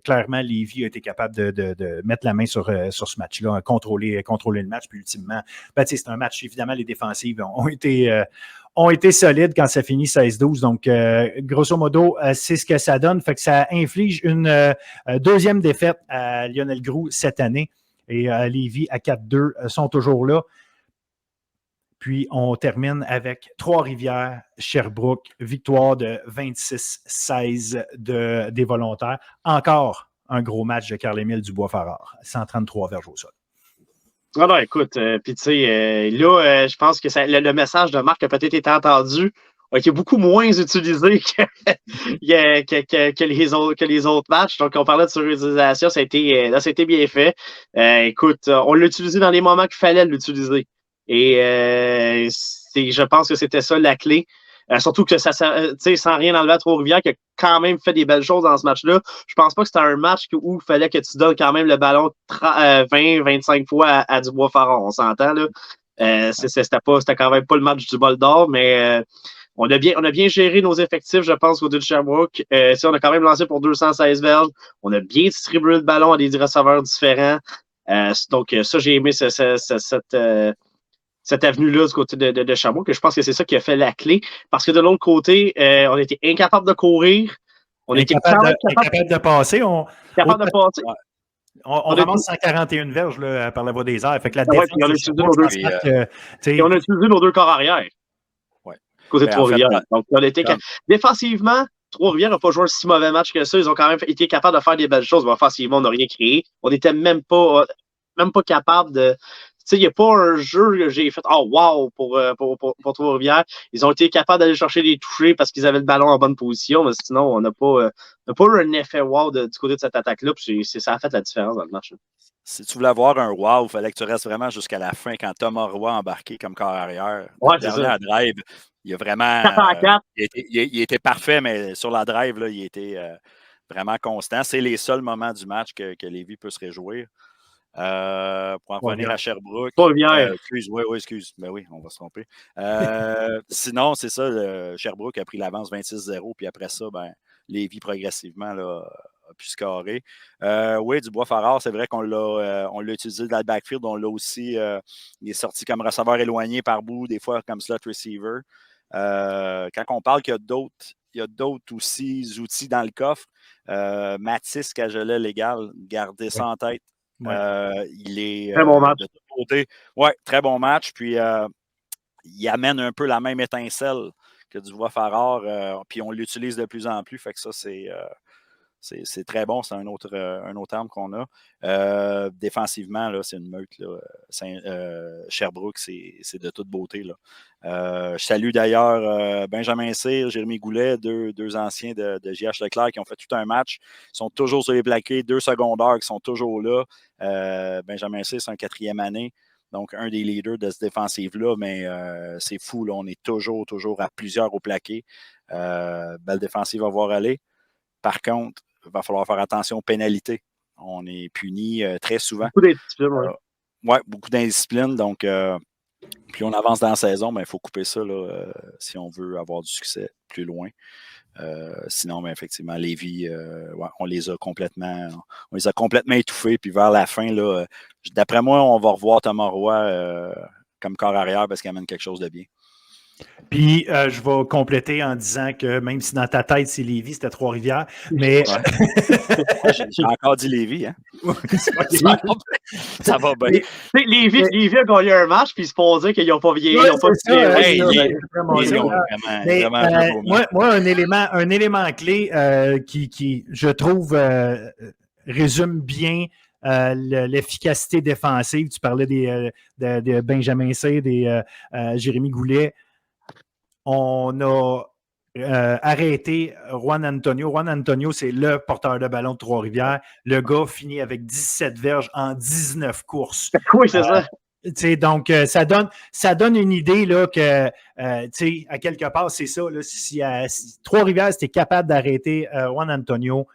clairement, Lévis a été capable de mettre la main sur ce match-là, contrôler le match, puis ultimement, c'est un match, évidemment, les défensives ont été solides quand ça finit 16-12. Donc, grosso modo, c'est ce que ça donne. Fait que ça inflige une deuxième défaite à Lionel Groux cette année. Et Lévis à 4-2 sont toujours là. Puis, on termine avec Trois-Rivières, Sherbrooke, victoire de 26-16 des volontaires. Encore un gros match de Carl-Émile Dubois-Farrar, 133 verges au sol. Non, écoute, puis tu sais, là, je pense que le message de Marc a peut-être été entendu, a été beaucoup moins utilisé que les autres matchs. Donc, on parlait de surutilisation, ça a été bien fait. Écoute, on l'a utilisé dans les moments qu'il fallait l'utiliser. Et je pense que c'était ça la clé. Surtout que ça, sans rien enlever à Trois-Rivières, qui a quand même fait des belles choses dans ce match-là. Je pense pas que c'était un match où il fallait que tu donnes quand même le ballon 20-25 fois à Dubois-Farrar. On s'entend, là. C'était quand même pas le match du bol d'or, mais on a bien géré nos effectifs, je pense, au-dessus de Sherbrooke. On a quand même lancé pour 216 verges. On a bien distribué le ballon à des receveurs différents. Donc, ça, j'ai aimé cette avenue-là du côté de Sherbrooke, que je pense que c'est ça qui a fait la clé. Parce que de l'autre côté, on était incapable de courir. On était incapable de passer. Capable de passer. On ramasse 141 verges là, par la voie des airs. Fait que la défense, on a utilisé nos 2 corps arrière. Ouais. Côté de Trois-Rivières. Donc, on était défensivement, Trois-Rivières n'a pas joué un si mauvais match que ça. Ils ont quand même été capables de faire des belles choses. Mais offensivement, on n'a rien créé. On n'était même pas capable de. Tu sais, il n'y a pas un jeu que j'ai fait « Oh, wow! » pour Trois-Rivières. Ils ont été capables d'aller chercher des touchés parce qu'ils avaient le ballon en bonne position, mais sinon, on n'a pas eu un effet wow du côté de cette attaque-là. Puis ça a fait la différence dans le match. Là. Si tu voulais avoir un wow, il fallait que tu restes vraiment jusqu'à la fin quand Thomas Roy a embarqué comme corps arrière. Ouais, c'est ça. Drive, il a vraiment. Il était parfait, mais sur la drive, là, il était vraiment constant. C'est les seuls moments du match que Lévis peut se réjouir. Pour en revenir à Sherbrooke. Excuse. Ben oui, on va se tromper. Sinon, c'est ça, Sherbrooke a pris l'avance 26-0, puis après ça, Lévis progressivement là, a pu scorer. Oui, Dubois-Farrar, c'est vrai qu'on l'a utilisé dans le backfield. On l'a aussi, il est sorti comme receveur éloigné par bout, des fois comme slot receiver. Quand on parle qu'il y a d'autres aussi outils dans le coffre, Mathis Cagelet légal, gardez ça en tête. Il est très bon match. de toute beauté. Oui, très bon match. Puis il amène un peu la même étincelle que Dubois-Farrar, puis on l'utilise de plus en plus. Fait que ça, c'est très bon. C'est un autre arme qu'on a. Défensivement, là, c'est une meute. Là. Sherbrooke, c'est de toute beauté. Là. Je salue d'ailleurs Benjamin Cyr, Jérémy Goulet, deux anciens de JH Leclerc qui ont fait tout un match. Ils sont toujours sur les plaqués, 2 secondaires qui sont toujours là. Benjamin Cyr, c'est un 4e année. Donc, un des leaders de cette défensive-là, mais c'est fou. Là, on est toujours à plusieurs au plaqué. Belle défensive à voir aller. Par contre, il va falloir faire attention aux pénalités. On est puni très souvent. Beaucoup d'indiscipline, oui. Oui, beaucoup d'indiscipline. Donc, plus on avance dans la saison, il faut couper ça là, si on veut avoir du succès plus loin. Sinon, effectivement, Lévis, on les a complètement étouffés. Puis vers la fin, là, d'après moi, on va revoir Thomas Roy comme corps arrière parce qu'il amène quelque chose de bien. Puis, je vais compléter en disant que même si dans ta tête, c'est Lévis, c'était Trois-Rivières, mais... J'ai encore dit Lévis, hein? Ça va bien. Lévis a gagné un match, puis ils se font dire qu'ils n'ont pas vieilli. Moi, un élément clé qui, je trouve, résume bien l'efficacité défensive. Tu parlais de Benjamin Cyr, des Jérémy Goulet. On a arrêté Juan Antonio. Juan Antonio, c'est le porteur de ballon de Trois-Rivières. Le gars finit avec 17 verges en 19 courses. Oui, c'est ça. Donc, ça donne une idée là, que, à quelque part, c'est ça. Là, si Trois-Rivières, si tu es capable d'arrêter Juan Antonio,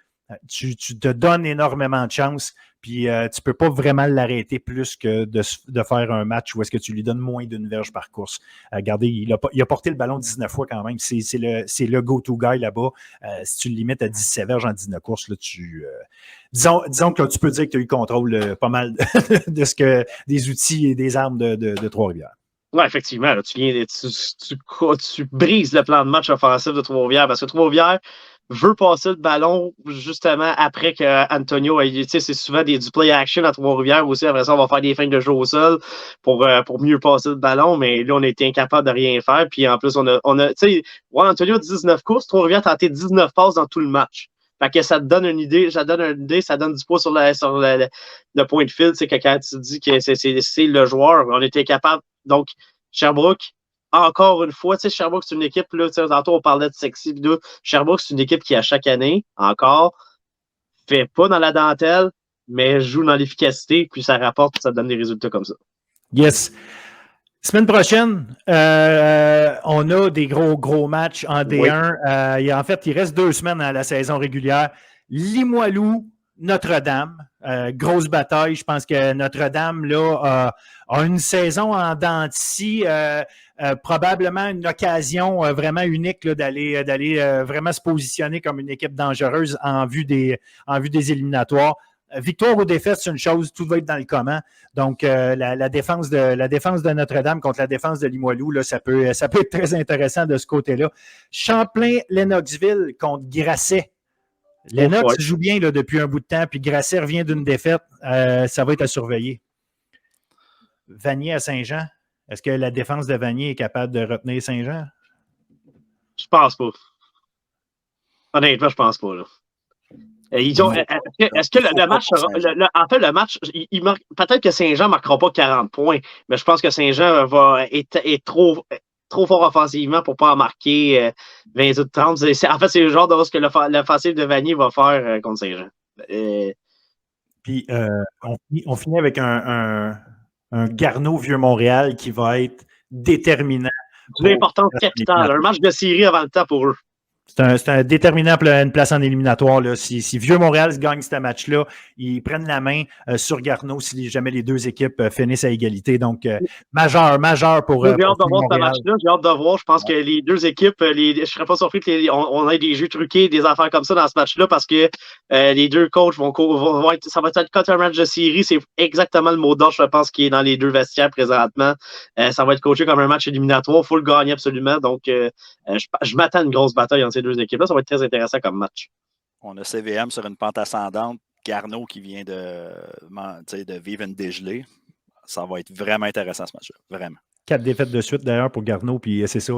tu te donnes énormément de chance. Puis, tu ne peux pas vraiment l'arrêter plus que de faire un match où est-ce que tu lui donnes moins d'une verge par course. Regardez, il a porté le ballon 19 fois quand même. C'est le go-to-guy là-bas. Si tu le limites à 17 verges en 19 courses, là, disons que tu peux dire que tu as eu contrôle pas mal des outils et des armes de Trois-Rivières. Oui, effectivement. Là, tu brises le plan de match offensif de Trois-Rivières parce que Trois-Rivières veut passer le ballon justement après que Antonio, c'est souvent du play action à Trois-Rivières aussi. Après ça, on va faire des feintes de jeu au sol pour mieux passer le ballon, mais là, on était incapable de rien faire. Puis en plus, on a Antonio a 19 courses, Trois-Rivières a tenté 19 passes dans tout le match. Fait que ça te donne une idée, ça donne du poids sur le point de fil, c'est que quand tu dis que c'est le joueur, on était capable. Donc, Sherbrooke, encore une fois, Sherbrooke, c'est une équipe, là, tantôt on parlait de sexy, Sherbrooke, c'est une équipe qui, à chaque année, encore, fait pas dans la dentelle, mais joue dans l'efficacité, puis ça rapporte, ça donne des résultats comme ça. Yes. Semaine prochaine, on a des gros matchs en D1. Oui. En fait, il reste 2 semaines à la saison régulière. Limoilou, Notre-Dame, grosse bataille. Je pense que Notre-Dame là, a une saison en dents de scie, probablement une occasion vraiment unique là, d'aller vraiment se positionner comme une équipe dangereuse en vue des éliminatoires. Victoire ou défaite, c'est une chose, tout va être dans le commun. Donc, la défense de Notre-Dame contre la défense de Limoilou, là, ça peut être très intéressant de ce côté-là. Champlain-Lennoxville contre Grasset. Lennox joue bien là, depuis un bout de temps, puis Grasset revient d'une défaite. Ça va être à surveiller. Vanier à Saint-Jean. Est-ce que la défense de Vanier est capable de retenir Saint-Jean? Je pense pas. Honnêtement, je pense pas. Là. Est-ce que le match, en fait, le match, peut-être que Saint-Jean ne marquera pas 40 points, mais je pense que Saint-Jean est trop fort offensivement pour ne pas en marquer 20 ou 30. En fait, c'est le genre de ce que l'offensive de Vanier va faire contre Saint-Jean. Puis, on finit avec un Garneau Vieux-Montréal qui va être déterminant. D'une importance capitale. Un match de série avant le temps pour eux. C'est un déterminant pour une place en éliminatoire. Là. Si Vieux Montréal gagne ce match-là, ils prennent la main sur Garneau si jamais les deux équipes finissent à égalité. Donc, majeur pour. J'ai hâte de voir ce match-là. J'ai hâte de voir. Je pense que les deux équipes, je ne serais pas surpris qu'on ait des jeux truqués, des affaires comme ça dans ce match-là parce que les deux coachs vont être. Ça va être un match de série. C'est exactement le mot d'ordre, je pense, qui est dans les deux vestiaires présentement. Ça va être coaché comme un match éliminatoire. Il faut le gagner absolument. Donc, je m'attends à une grosse bataille entre ces deux équipes-là. Ça va être très intéressant comme match. On a CVM sur une pente ascendante. Garneau qui vient de vivre une dégelée. Ça va être vraiment intéressant ce match-là. Vraiment. 4 défaites de suite d'ailleurs pour Garneau, puis c'est ça.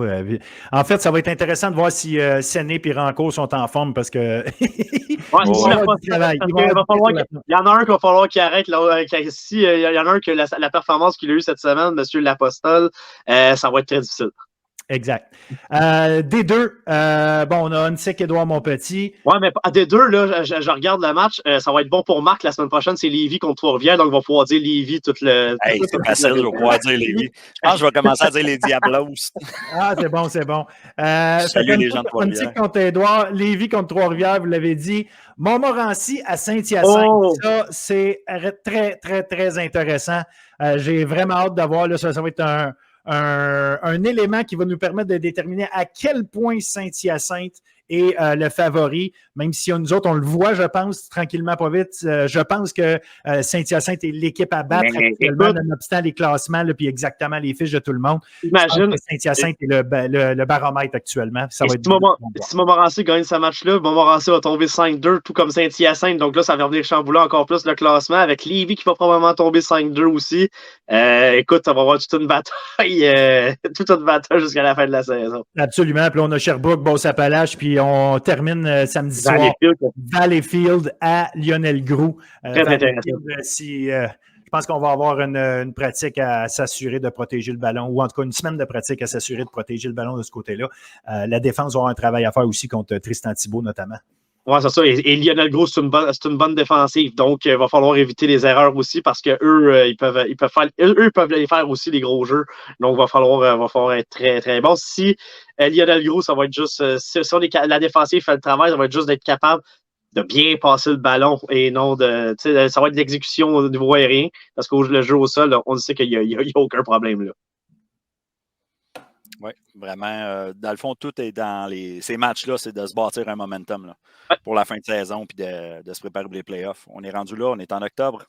En fait, ça va être intéressant de voir si Séné et Rancourt sont en forme parce que. Il y en a un qu'il va falloir qu'il arrête. Il y en a un que la performance qu'il a eue cette semaine, M. L'Apostole, ça va être très difficile. Exact. D2, on a Nsek Édouard Montpetit. Ouais, mais à D2, là, je regarde le match. Ça va être bon pour Marc. La semaine prochaine, c'est Lévis contre Trois-Rivières, donc il va pouvoir dire Lévis tout le. Hey, c'est facile, je vais pouvoir dire Lévis. Je pense que je vais commencer à dire les Diablos. Ah, c'est bon. Salut les gens de Trois-Rivières. Nsek contre Édouard, Lévis contre Trois-Rivières, vous l'avez dit. Montmorency à Saint-Hyacinthe, ça, c'est très, très, très intéressant. J'ai vraiment hâte d'avoir, là, ça va être un élément qui va nous permettre de déterminer à quel point Saint-Hyacinthe est le favori, même si nous autres, on le voit, je pense, tranquillement, pas vite. Je pense que Saint-Hyacinthe est l'équipe à battre actuellement, nonobstant les classements, puis exactement les fiches de tout le monde. Imagine. Saint-Hyacinthe est le baromètre actuellement. Ça va si Montmorency gagne ce match-là, Montmorency va tomber 5-2, tout comme Saint-Hyacinthe. Donc là, ça va venir chambouler encore plus le classement, avec Lévis qui va probablement tomber 5-2 aussi. Écoute, ça va avoir toute une bataille jusqu'à la fin de la saison. Absolument. Puis là, on a Sherbrooke, Beauce-Appalaches, puis on termine samedi soir. Valleyfield à Lionel Groulx. Très intéressant. Je pense qu'on va avoir une pratique à s'assurer de protéger le ballon, ou en tout cas une semaine de pratique à s'assurer de protéger le ballon de ce côté-là. La défense va avoir un travail à faire aussi contre Tristan Thibault notamment. Oui, c'est ça. Et Lionel Groulx, c'est une bonne défensive. Donc, il va falloir éviter les erreurs aussi parce qu'eux, ils peuvent les faire aussi, les gros jeux. Donc, il va falloir être très, très bon. Si Lionel Groulx, ça va être juste. Si la défensive fait le travail, ça va être juste d'être capable de bien passer le ballon et non de. Ça va être de l'exécution au niveau aérien parce que le jeu au sol, on sait qu'il n'y a aucun problème là. Oui, vraiment. Dans le fond, tout est dans ces matchs-là, c'est de se bâtir un momentum là, pour la fin de saison puis de se préparer pour les playoffs. On est rendu là, on est en octobre.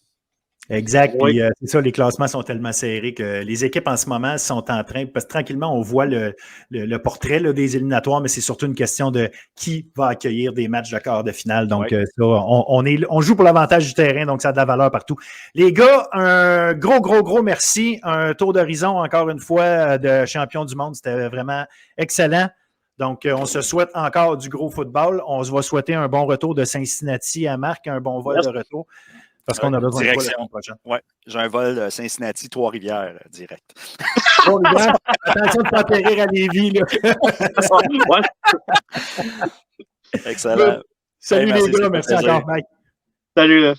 Exact. Oui. Puis, c'est ça, les classements sont tellement serrés que les équipes en ce moment sont en train, parce que tranquillement, on voit le portrait là, des éliminatoires, mais c'est surtout une question de qui va accueillir des matchs de quart de finale. Donc, ça, on joue pour l'avantage du terrain, donc ça a de la valeur partout. Les gars, un gros merci. Un tour d'horizon, encore une fois, de champion du monde. C'était vraiment excellent. Donc, on se souhaite encore du gros football. On se va souhaiter un bon retour de Cincinnati à Marc, un bon vol de retour. Parce qu'on a besoin de quoi la prochaine. Oui, j'ai un vol de Cincinnati, Trois-Rivières direct. Trois-Rivières, attention de ne pas atterrir à Lévis. Excellent. Salut les gars, merci encore, Mike. Salut.